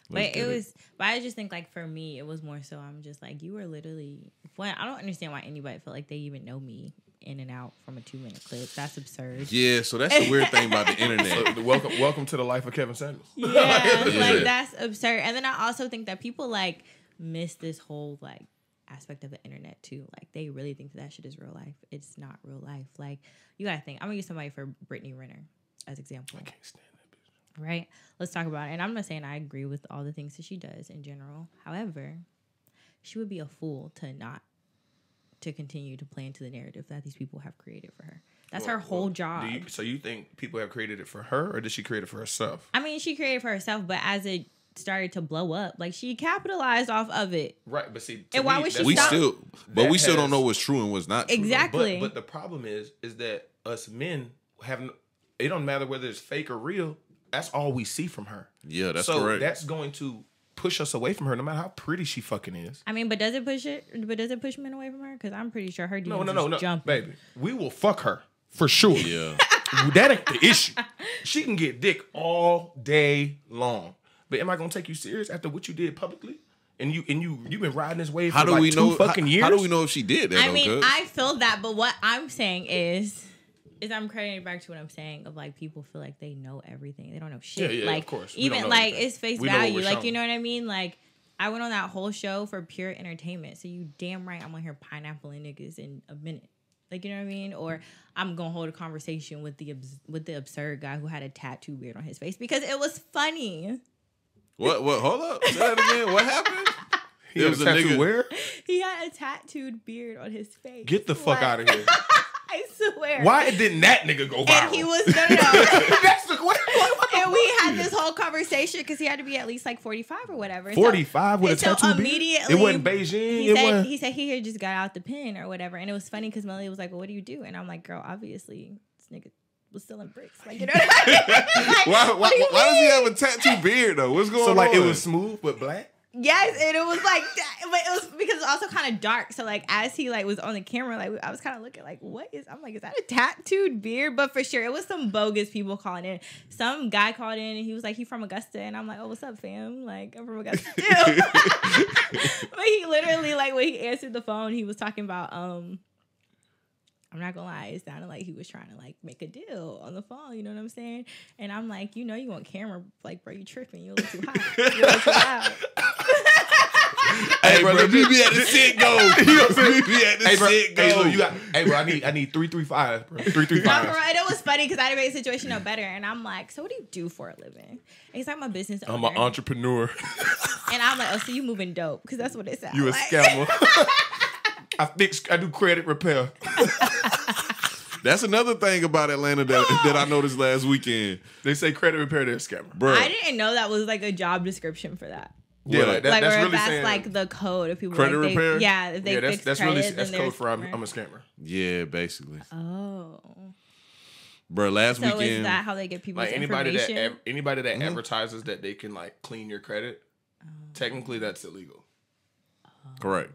Let's But get it. but I just think like for me, it was more so I'm just like, you were literally, I don't understand why anybody feel like they even know me in and out from a 2-minute clip. That's absurd. Yeah, so that's the weird thing about the internet. So, welcome to the life of Kevin Samuels. Yeah, Yeah. like that's absurd. And then I also think that people like miss this whole like aspect of the internet too. Like they really think that shit is real life. It's not real life. Like you gotta think. I'm gonna use somebody for Brittany Renner as example. I can't stand that bitch. Right? Let's talk about it. And I'm not saying I agree with all the things that she does in general. However, she would be a fool to continue to play into the narrative that these people have created for her. That's her whole job. So you think people have created it for her, or did she create it for herself? I mean, she created it for herself, but as it started to blow up, like she capitalized off of it. Right, but see, And why would she we stop? still don't know what's true and what's not true. Exactly. But the problem is that us men it don't matter whether it's fake or real. That's all we see from her. Yeah, that's so correct. that's going to push us away from her, no matter how pretty she fucking is. I mean, but does it push men away from her? Because I'm pretty sure her DMs No, jumping. baby. We will fuck her for sure. Yeah. That ain't the issue. She can get dick all day long. But am I gonna take you serious after what you did publicly? And you've been riding this wave for like 2 fucking years? How do we know if she did that? I mean, I feel that, but what I'm saying is I'm crediting back to what I'm saying of like people feel like they know everything. They don't know shit. Yeah, like of course. We even don't know like anything. it's face We know what value. we're Like shown. you know what I mean? Like I went on that whole show for pure entertainment. So you damn right I'm gonna hear pineapple and niggas in a minute. Like you know what I mean? Or I'm gonna hold a conversation with the absurd guy who had a tattoo beard on his face because it was funny. What? Hold up. Say that again. What happened? He was a tattoo where? He had a tattooed beard on his face. Get the fuck out of here. I swear. Why didn't that nigga go viral? And he was no. That's the what And we had this whole conversation because he had to be at least like 45 or whatever. 45 with a and so tattoo beard? immediately, It wasn't Beijing. He said he had just got out the pen or whatever. And it was funny because Melly was like, well, what do you do? And I'm like, girl, obviously this nigga was selling bricks. Like, you know what I mean? Like, Why does he have a tattoo beard though? What's going on? So like it was smooth but black? Yes, and it was like that, but it was because it's also kind of dark. So like as he like was on the camera, like I was kind of looking like, I'm like, is that a tattooed beard? But for sure, it was some bogus people calling in. Some guy called in and he was like, he from Augusta, and I'm like, oh, what's up, fam? Like I'm from Augusta too. But he literally like when he answered the phone, he was talking about I'm not gonna lie, it sounded like he was trying to like make a deal on the phone, you know what I'm saying? And I'm like, you know, you on camera, like, bro, you tripping, you a little too hot, you a little too loud. Hey, bro, meet me at the sit go. Meet me at the sit go. Hey, look, you got. Hey, bro, I need 335, bro. 335. No, bro, and it was funny because I had to make the situation no better. And I'm like, so what do you do for a living? And he's like, I'm a business owner. I'm an entrepreneur. And I'm like, oh, so you moving dope? Because that's what it sounds You a like. scammer. I do credit repair. That's another thing about Atlanta that I noticed last weekend. They say credit repair, they're a scammer. Bro, I didn't know that was like a job description for that. Yeah, like that, Like, that's or if really that's saying like the code of people. Credit like, repair? Yeah, if they yeah, fix that's credit, really then that's they're code for I'm scammer. a scammer. yeah, basically. Oh. Bro, last So weekend. is that how they get people's Like anybody information? that advertises that they can like clean your credit, technically that's illegal. Correct.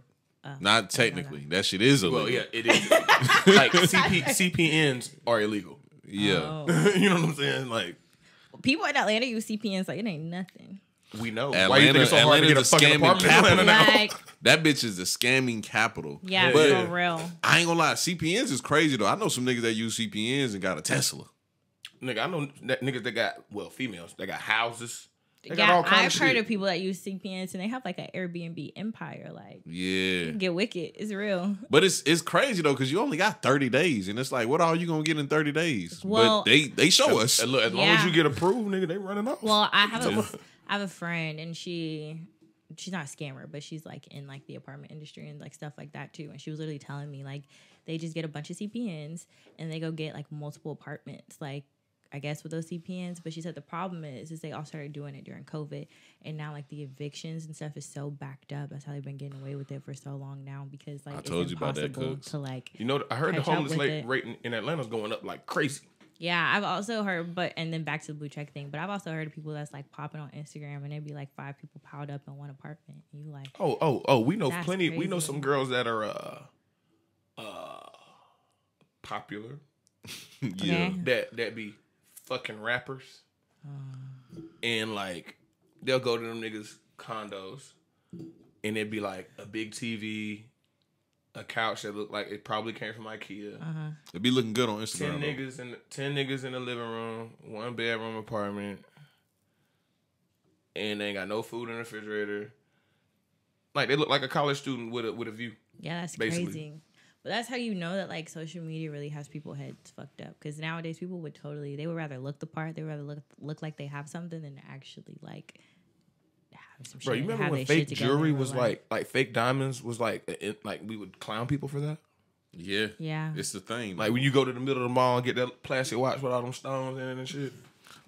Not technically. That shit is illegal. Well, yeah, it is. Like CPNs are illegal. Yeah. Oh. You know what I'm saying? Like People in Atlanta use CPNs like it ain't nothing. we know. Why you think it's so hard to get a Atlanta's a fucking scamming apartment in capital. Atlanta now? Like, That bitch is the scamming capital. yeah, But- for real. I ain't gonna lie, CPNs is crazy though. I know some niggas that use CPNs and got a Tesla. Nigga, I know niggas that got females. They got houses. They got Yeah, all kinds I've of heard shit. of people that use CPNs and they have like an Airbnb empire. Like, Yeah. get wicked. It's real. But it's crazy though, because you only got 30 days. And it's like, what all you gonna get in 30 days? Well- but they show us. Look, as long as you get approved, nigga, they running off. Well, I have a friend and she she's not a scammer, but she's like in like the apartment industry and like stuff like that too. And she was literally telling me like they just get a bunch of CPNs and they go get like multiple apartments, like I guess with those CPNs. But she said the problem is they all started doing it during COVID, and now like the evictions and stuff is so backed up. That's how they've been getting away with it for so long now, because like I told you about that, impossible Cooks. to like. You know, I heard the catch up homeless with rate in Atlanta is going up like crazy. Yeah, I've also heard, and then back to the blue check thing, but I've also heard of people that's like popping on Instagram and there'd be like 5 people piled up in one apartment. And you like, We know That's plenty. We crazy. know some girls that are popular Yeah. okay. that be fucking rappers, and like they'll go to them niggas condos, and it'd be like a big TV, a couch that looked like it probably came from IKEA. It be looking good on Instagram. 10 niggas in the living room, 1 bedroom apartment, and they ain't got no food in the refrigerator. Like they look like a college student with a view. Yeah, that's basically. crazy. But that's how you know that like social media really has people heads fucked up. Because nowadays people would rather look the part, they would rather look like they have something than to actually like have some shit. Bro, you remember have when their fake shit together jewelry in real was life. like fake diamonds was like we would clown people for that? Yeah. Yeah. It's the thing. Like when you go to the middle of the mall and get that plastic watch with all them stones in it and shit.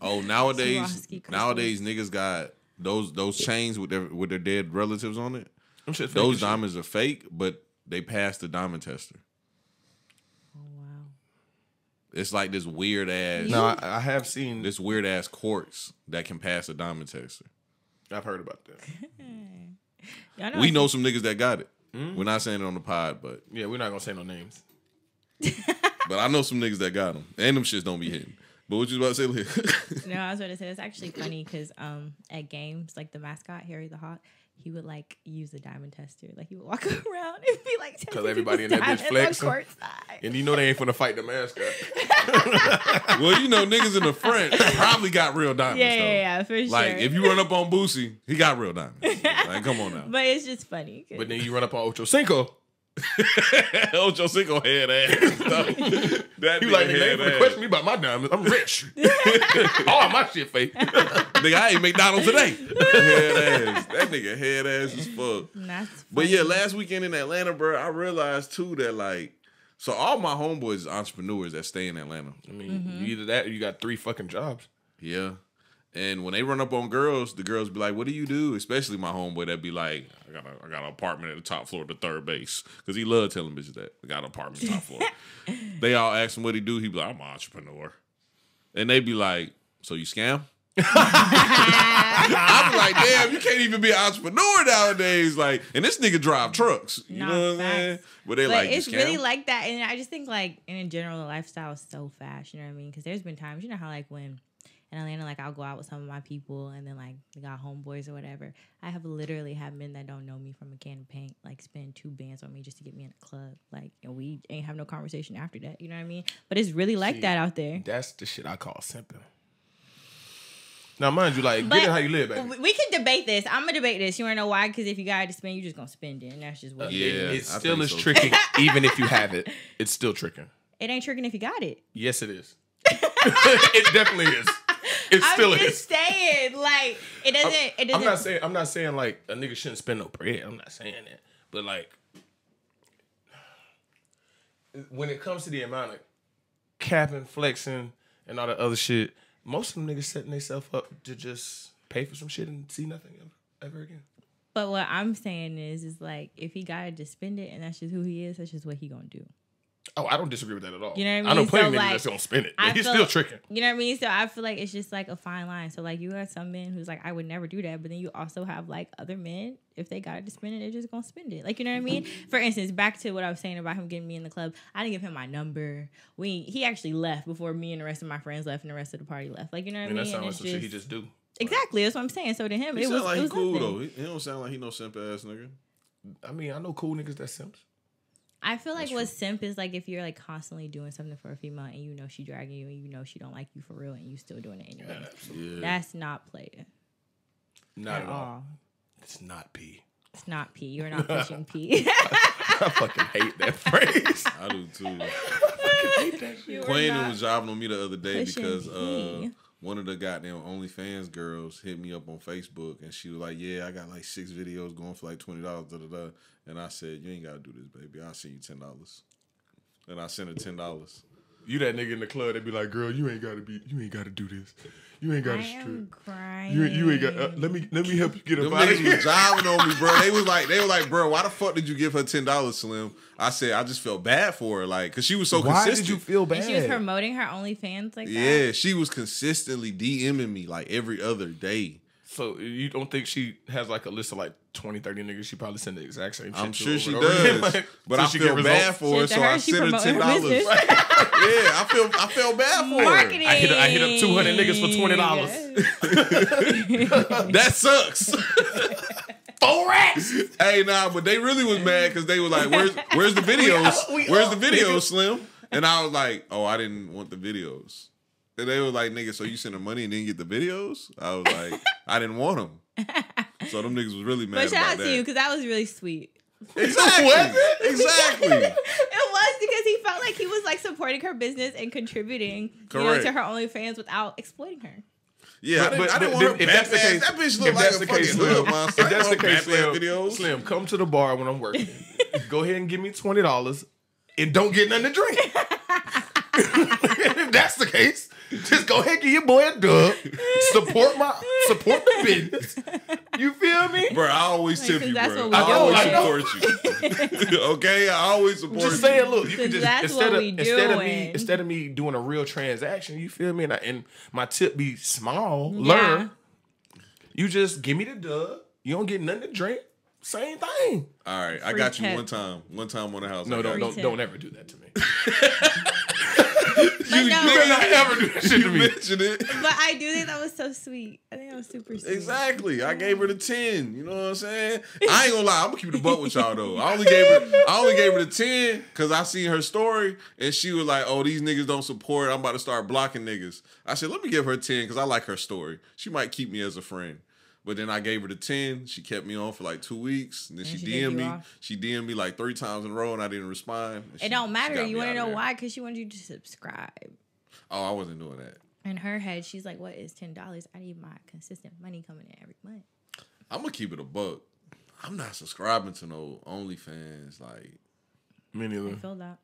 Oh, nowadays Swarovski crystals. niggas got those chains with their dead relatives on it. Them shit fake Those as shit. diamonds are fake, but they passed the diamond tester. Oh wow. It's like this weird ass No, I have seen this. this weird ass quartz that can pass a diamond tester. I've heard about that. Y'all know We know some niggas that got it. We're not saying it on the pod, but Yeah, we're not gonna say no names. I know some niggas that got them, and them shits don't be hitting. But what you about to say, Leah? No, I was about to say it's actually funny because at games, like the mascot Harry the Hawk, he would like use a diamond tester. Like he would walk around and be like, testing everybody in people's that bitch diamonds flexing. on courtside. And you know they ain't finna fight the mascot. Well, you know niggas in the front probably got real diamonds. though. Yeah, for sure. Like if you run up on Boosie, he got real diamonds. Like come on now. But it's just funny. But then you run up on Ocho Cinco. Ocho Cinco head ass. That You nigga like, nigga, they head ain't finna ass. question me about my diamonds. I'm rich. All my shit fake. Nigga, I ate McDonald's today. Head ass. That nigga head ass as fuck. That's But funny. yeah, last weekend in Atlanta, bro, I realized too that like, so all my homeboys is entrepreneurs that stay in Atlanta. I mean, you either that or you got 3 fucking jobs. Yeah. And when they run up on girls, the girls be like, "What do you do?" Especially my homeboy that be like, "I got an apartment at the top floor of the third base," because he love telling bitches that I got an apartment top floor. They all ask him what he do. He be like, "I'm an entrepreneur," and they be like, "So you scam?" I be like, "Damn, you can't even be an entrepreneur nowadays." Like, and this nigga drive trucks. You Nah, know what I'm saying? facts. But they But like, it's you scam? really like that. And I just think like in general, the lifestyle is so fast. You know what I mean? Because there's been times, you know how like when in Atlanta, like I'll go out with some of my people and then like we got homeboys or whatever. I have literally had men that don't know me from a can of paint like spend 2 bands on me just to get me in a club. Like, and we ain't have no conversation after that. You know what I mean? But it's really like that out there. That's the shit I call simping. Now, mind you, like, get it how you live, baby. We can debate this. I'm gonna debate this. You wanna know why? Because if you got to spend, you just gonna spend it, and that's just what. Yeah. It I still think is so. tricking, even if you have it. It's still tricking. It ain't tricking if you got it. Yes, it is. It definitely is. It still I'm just is. saying, like it doesn't. It doesn't. I'm not saying like a nigga shouldn't spend no bread. I'm not saying that. But like, when it comes to the amount of capping, flexing, and all that other shit, most of them niggas setting themselves up to just pay for some shit and see nothing ever again. But what I'm saying is like if he got to just spend it, and that's just who he is. That's just what he gonna do. Oh, I don't disagree with that at all. You know what I mean? I know plenty So, of niggas like, that's gonna spend it. I But he's feel- still tricking. You know what I mean? So I feel like it's just like a fine line. So like you got some men who's like, I would never do that, but then you also have like other men, if they got to spend it, they're just gonna spend it. Like, you know what I mean? For instance, back to what I was saying about him getting me in the club, I didn't give him my number. He actually left before me and the rest of my friends left and the rest of the party left. Like, you know what I And mean? that sounds And like it's some shit he just do. exactly, that's what I'm saying. So to him, He it was sound like it he was cool nothing. though. He don't sound like he no simp ass nigga. I mean, I know cool niggas that simps. I feel like what simp is like if you're like constantly doing something for a female and you know she dragging you and you know she don't like you for real and you still doing it anyway. Yeah. That's not player Not at all. It's not P. It's not P. You're not pushing P. I fucking hate that phrase. I do too. You are Queen not was driving on me the other day pushing because P. one of the goddamn OnlyFans girls hit me up on Facebook, and she was like, "Yeah, I got like 6 videos going for like $20." Da da da. And I said, "You ain't gotta do this, baby. I'll send you $10." And I sent her $10. You that nigga in the club that be like, girl, you ain't gotta do this. You ain't gotta strip. am crying. You ain't got. Let me help you get Them up out of niggas here. was jiving on me, bro. They was like, bro, why the fuck did you give her $10, Slim? I said, I just felt bad for her, like, cause she was so Why consistent. did you feel bad? And she was promoting her OnlyFans like that. Yeah, she was consistently DMing me like every other day. So you don't think she has like a list of like 20, 30 niggas? She probably send the exact same shit. I'm to sure she over and over again, does, like, but till I she feel get bad results. for her, Shit, so to her, I she sent her promoting her $10. business. Yeah, I felt bad for Marketing. her. I hit up 200 niggas for $20. That sucks. 4 racks. Hey, nah, but they really was mad because they was like, "Where's the videos? we Where's up, the videos, nigga?" Slim?" And I was like, "Oh, I didn't want the videos." And they were like, "Nigga, so you sent her money and didn't get the videos?" I was like, "I didn't want them." So them niggas was really mad But shout about out that. to you because that was really sweet. Exactly. Exactly. It was because he felt like he was like supporting her business and contributing, Correct. to her OnlyFans without exploiting her. Yeah, I didn't want her if that's the Batman. case, That bitch if look like that's a the fucking case, hood Slim, monster. if that's the case, Batman Slim, videos. Slim, come to the bar when I'm working. Go ahead and give me $20 and don't get nothing to drink. If that's the case, just go ahead and give your boy a dub. Support the business. You feel me? Bro, I always Like, tip 'cause you, that's bro. what we I do. always I know. support you. Okay, I always support Just you. saying, look, you can just That's what we doing. instead of me doing a real transaction, you feel me? And my tip be small, Yeah. learn. You just give me the dub. You don't get nothing to drink. Same thing. All right, I Free got you tip. one time on the house. No, I got you. don't ever do that to me. But no, You better not ever do that shit to You me. mentioned it. but I do think that was so sweet. I think that was super sweet. Exactly. I gave her the 10. You know what I'm saying? I ain't gonna lie. I'm gonna keep the buck with y'all though. I only gave her the 10 because I seen her story and she was like, "Oh, these niggas don't support. I'm about to start blocking niggas." I said, "Let me give her 10 because I like her story. She might keep me as a friend." But then I gave her the 10. She kept me on for like 2 weeks. And then she she kicked DM'd you me. off? She DM'd me like 3 times in a row and I didn't respond. And It don't matter. got You me want to out know of there. why? Because she wanted you to subscribe. Oh, I wasn't doing that. In her head, she's like, "What is $10? I need my consistent money coming in every month." I'm gonna keep it a buck. I'm not subscribing to no OnlyFans. Like, Me I neither. feel that.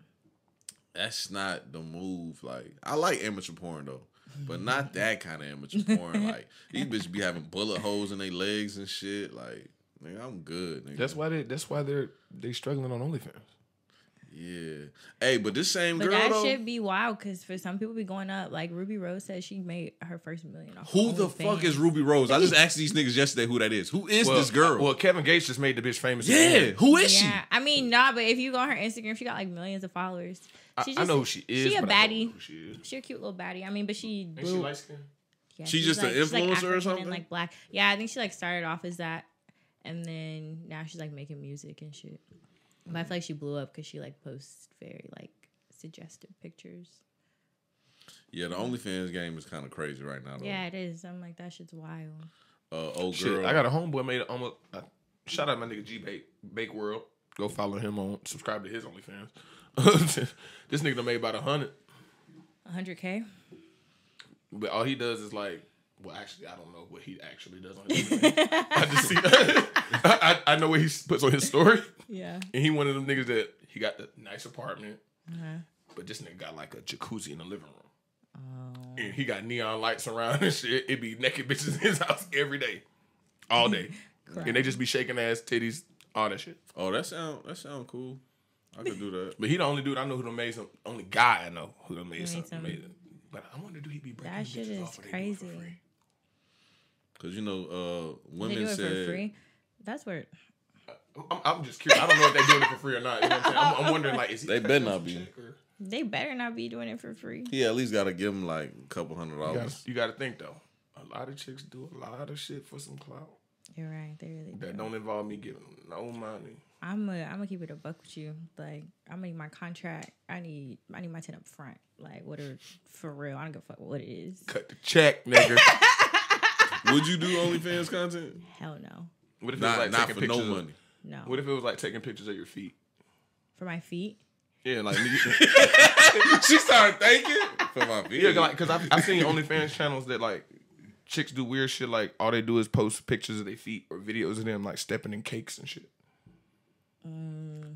that's not the move. Like, I like amateur porn though, but not that kind of amateur porn. Like, these bitches be having bullet holes in their legs and shit. Like, nigga, I'm good. Nigga. That's why they struggling on OnlyFans. Yeah. Hey, but this same But girl that though. should be wild because for some people be going up. Like Ruby Rose said she made her first $1 million off Who the OnlyFans. fuck is Ruby Rose? I just asked these niggas yesterday who that is. Who is this girl? Well, Kevin Gates just made the bitch famous. yeah, again. who is she? Yeah, I mean, nah, but if you go on her Instagram, she got like millions of followers. She I know who she is. She a but I don't know baddie. who she is. She a cute little baddie. I mean, but she Ain't she blew. light skinned? Yeah, She she's just an she's influencer or African something? And like black. Yeah, I think she like started off as that, and then now she's like making music and shit. But I feel like she blew up because she like posts very like suggestive pictures. Yeah, the OnlyFans game is kind of crazy right now though. Yeah, it is. I'm like that shit's wild. Old Shit, girl. I got a homeboy made almost. Shout out my nigga Bake World. Go follow him on. Subscribe to his OnlyFans. This nigga done made about 100. 100K. But all he does is like, well, actually, I don't know what he actually does on his OnlyFans. I just see, I know what he puts on his story. Yeah. And he one of them niggas that he got the nice apartment, Uh-huh. but this nigga got like a jacuzzi in the living room. Oh. And he got neon lights around and shit. It be naked bitches in his house every day, all day, and they just be shaking ass, titties, all that shit. Oh, that sound cool. I could do that. But he the only dude I know who done made some. Only guy I know who done made Made something. some. Made it. But I wonder, do he be breaking That shit bitches is off or they do it for crazy. free? Cause you know, They women do it said for free. That's where. I'm just curious. I don't know if they're doing it for free or not. You know what I'm saying? I'm wondering, like, is he They cutting better us not a be. check or- They better not be doing it for free. he at least got to give him like a couple $100. You got to think though. A lot of chicks do a lot of shit for some clout You're right. They really that do. don't involve me giving them no money. I'm gonna keep it a buck with you. Like I'm gonna need my contract. I need my 10 up front. Like what are for real? I don't give a fuck what it is. Cut the check, nigga. Would you do OnlyFans content? Hell no. What if it was like Not taking for pictures no of- money. No. What if it was like taking pictures of your feet? For my feet? Yeah, like She started thinking. For my feed. Yeah, like, because I've seen OnlyFans channels that like chicks do weird shit. Like all they do is post pictures of their feet or videos of them like stepping in cakes and shit.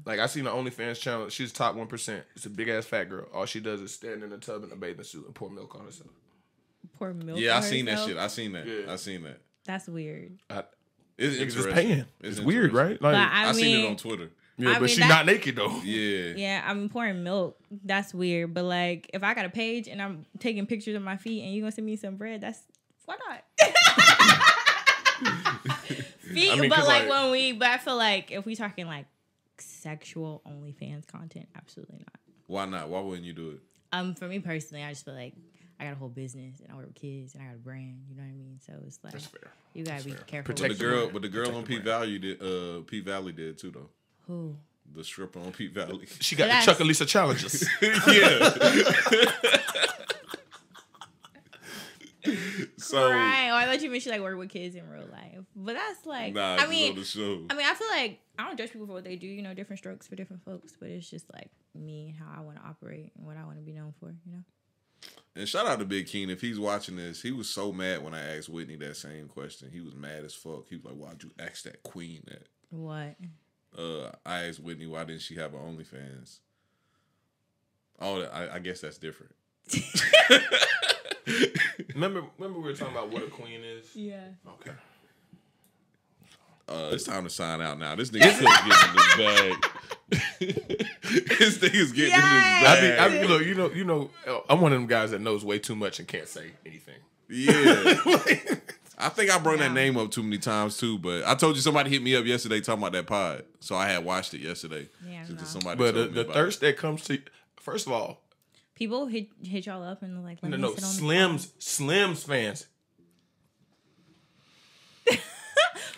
Like I seen the OnlyFans channel. She's top 1%. It's a big ass fat girl. All she does is stand in a tub in a bathing suit and pour milk on herself. Pour milk. Yeah, on I seen herself? that shit. I seen that. Yeah. I seen that. That's weird. It's Niggas is interesting. paying. It's weird, interesting. right? Like, But I I seen it mean, on Twitter. yeah, I but mean, she's that- not naked though. Yeah. yeah, I'm pouring milk. That's weird. But like, if I got a page and I'm taking pictures of my feet and you gonna send me some bread, that's why not? Feet, I mean, but 'cause, like like- but I feel like if we talking like sexual OnlyFans content, absolutely not. Why not? Why wouldn't you do it? For me personally, I just feel like I got a whole business and I work with kids and I got a brand. You know what I mean? So it's like That's fair. you gotta be careful. But Protect the girl on Pete Valley did too though. Who? The stripper on Pete Valley. She got That's- the Chuckalisa challenges. Yeah. So Right. Or I thought you meant she like work with kids in real life. But that's like nah, I just mean on the show. I feel like I don't judge people for what they do, you know, different strokes for different folks, but it's just like me and how I want to operate and what I want to be known for, you know? And shout out to Big Keen. If he's watching this, he was so mad when I asked Whitney that same question. He was mad as fuck. He was like, why'd you ask that queen that? What? I asked Whitney, why didn't she have an OnlyFans? Oh, I guess that's different. remember we were talking about what a queen is? Yeah. Okay. It's time to sign out now. This nigga still getting in this bag. This nigga's getting in this bag. Look, you know, I'm one of them guys that knows way too much and can't say anything. Yeah. I think I brought that name up too many times too, but I told you somebody hit me up yesterday talking about that pod. So I had watched it yesterday. Yeah, Just 'cause no. somebody But told me the about thirst that comes to, first of all, People hit y'all up and like, let me no, sit on Slims fans.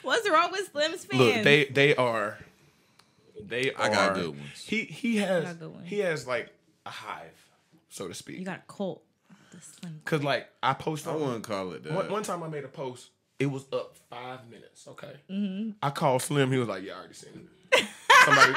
What's wrong with Slim's fans? Look, they are. I got good ones. He got good ones. has like a hive, so to speak. You got a cult. The Slim. Cause like I posted. I wouldn't call it that. One time I made a post. It was up 5 minutes. Okay. Mm-hmm. I called Slim. He was like, "Yeah, I already seen it."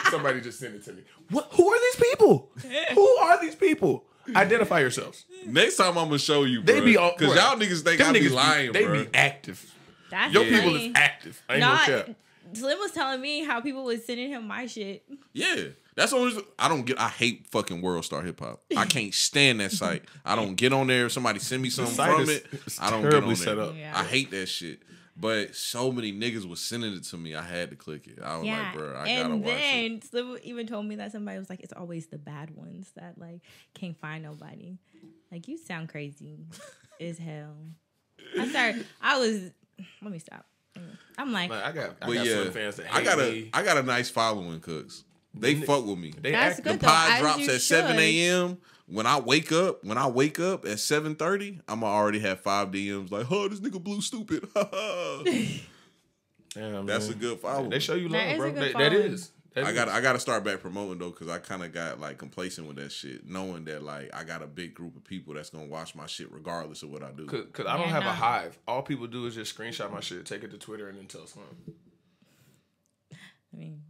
somebody just sent it to me. What? Who are these people? Who are these people? Identify yourselves. Next time I'm gonna show you, bro. They be on Because y'all niggas think I be lying, They bro. be active. That's Your funny. people is active. I ain't Not, no cap. Slim was telling me how people was sending him my shit. Yeah. That's the only reason I hate fucking World Star Hip Hop. I can't stand that site. I don't get on there. If somebody send me something site from is- it, it's I don't get terribly on set there. up. Yeah. I hate that shit. But so many niggas was sending it to me, I had to click it. I was like, bro, I gotta and watch it. then Slim even told me that somebody was like, it's always the bad ones that like can't find nobody. Like, you sound crazy as hell. Let me stop. I'm like, I got But Slim fans that hate me. I got a nice following, Cooks. They fuck with me. They that's active. The good though. pod as drops you at 7 should. a.m. When I wake up at 7:30, I'ma already have 5 DMs like, oh, this nigga blue stupid. Damn, That's man. a good follow. They show you That love, is bro. a good That following. is. I gotta start back promoting though, because I kind of got like complacent with that shit, knowing that like I got a big group of people that's gonna watch my shit regardless of what I do. Cause I don't Yeah, have nah. a hive. All people do is just screenshot my shit, take it to Twitter, and then tell someone. I mean,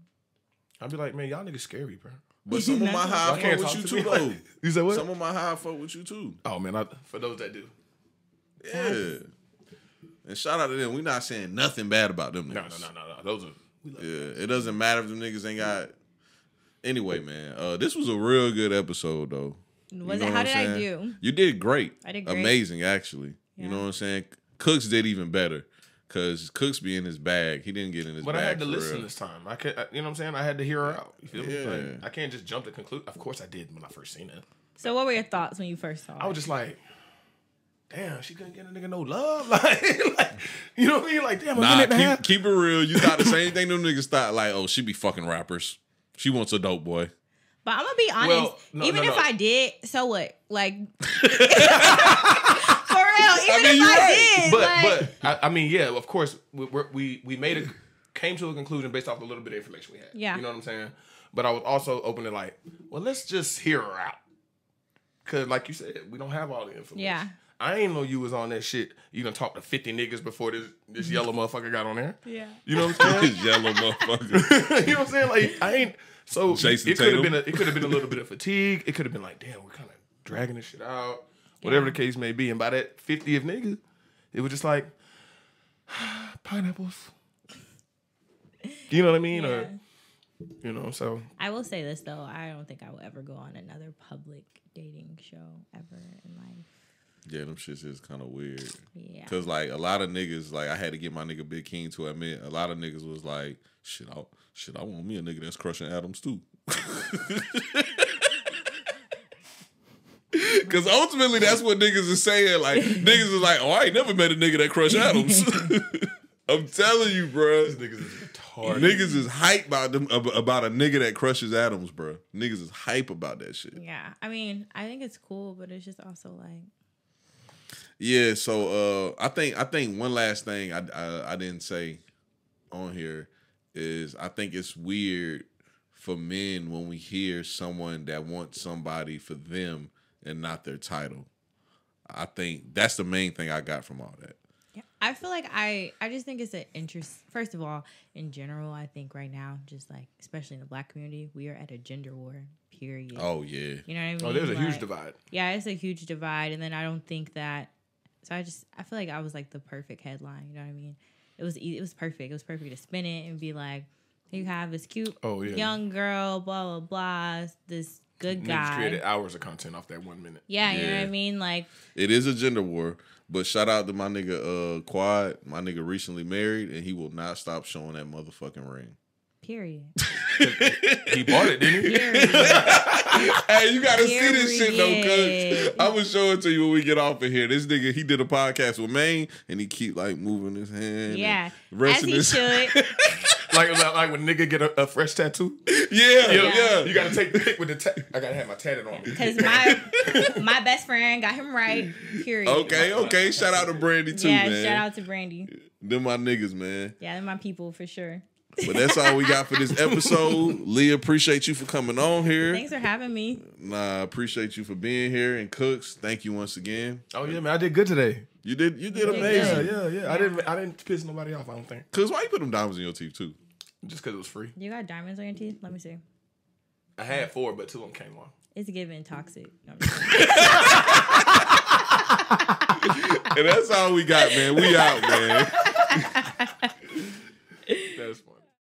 I'd be like, man, y'all niggas scary, bro. But some of my high Y'all fuck can't with talk you to too me though. like- You said what? Some of my high fuck with you too. Oh man, for those that do. Yeah. And shout out to them. We not saying nothing bad about them No. niggas. Those are. Yeah, it doesn't matter if them niggas ain't got. Anyway, man, this was a real good episode though. was know it? what How I'm did I saying? do? You did great. I did great. Amazing, actually. Yeah. You know what I'm saying? Cooks did even better because Cooks be in his bag. He didn't get in his But bag. I had to for listen real. this time. I could, you know what I'm saying? I had to hear her out. You feel me? Yeah. Like, I can't just jump to conclude. Of course, I did when I first seen it. So, what were your thoughts when you first saw it? I was just like, damn, she couldn't get a nigga no love. Like, you know what I mean? Like, damn, a Nah, minute and a half. keep it real. You thought the same thing them niggas thought. Like, oh, she be fucking rappers. She wants a dope boy. But I'm gonna be honest. Well, no, even no, if no. I did, so what? Like, for real. Even mean, if you're I right. did, But I mean, yeah, of course, we came to a conclusion based off the little bit of information we had. Yeah. You know what I'm saying? But I was also open to like, well, let's just hear her out. Cause like you said, we don't have all the information. Yeah. I ain't know you was on that shit. You done talked to 50 niggas before this yellow motherfucker got on there. yeah. You know what I'm saying? This yellow motherfucker. You know what I'm saying? Like I ain't. So Jason it could have Tatum. been a little bit of fatigue. It could have been like, damn, we're kind of dragging this shit out. whatever the case may be. And by that 50th nigga, it was just like, pineapples. You know what I mean? Yeah. Or, you know, so. I will say this, though. I don't think I will ever go on another public dating show ever in life. Yeah, them shits is kind of weird. Yeah. Cause like a lot of niggas, like I had to get my nigga Big King to admit, a lot of niggas was like, shit, I want me a nigga that's crushing Adams too. Cause ultimately that's what niggas is saying. Like niggas is like, oh, I ain't never met a nigga that crushed Adams. I'm telling you, bro. These niggas is retarded. Niggas is hype about a nigga that crushes Adams, bro. Niggas is hype about that shit. Yeah. I mean, I think it's cool, but it's just also like. Yeah, so I think one last thing I didn't say on here is I think it's weird for men when we hear someone that wants somebody for them and not their title. I think that's the main thing I got from all that. Yeah. I feel like I just think it's an interest. First of all, in general, I think right now, just like, especially in the Black community, we are at a gender war, period. Oh, yeah. You know what I mean? Oh, there's a huge Like, divide. Yeah, it's a huge divide. And then I don't think that. So I feel like I was like the perfect headline. You know what I mean? It was perfect. It was perfect to spin it and be like, you have this cute young girl, blah, blah, blah, this good guy. Niggas created hours of content off that 1 minute. Yeah, you know what I mean? Like, it is a gender war, but shout out to my nigga Quad. My nigga recently married, and he will not stop showing that motherfucking ring. period. He bought it, didn't he? Period. Hey, you gotta see this shit though, Period. cuz I'm gonna show it to you when we get off of here. This nigga, he did a podcast with Maine, and he keep like moving his hand. Yeah, and resting as he his should. like when nigga get a fresh tattoo. Yeah. You gotta take the pic with the I gotta have my tatted on me. Because my best friend got him right. Period. Okay. Shout out to Brandy too, Yeah, man. shout out to Brandy. Them my niggas, man. Yeah, they're my people for sure. But that's all we got for this episode. Leah, appreciate you for coming on here. Thanks for having me. Nah, appreciate you for being here. And Cooks, thank you once again. Oh yeah, man, I did good today. You did amazing. Yeah. I didn't piss nobody off, I don't think. Cooks, why you put them diamonds in your teeth too? Just because it was free. You got diamonds on your teeth? Let me see. I had 4, but 2 of them came off. It's giving toxic. No, And that's all we got, man. We out, man. That's funny.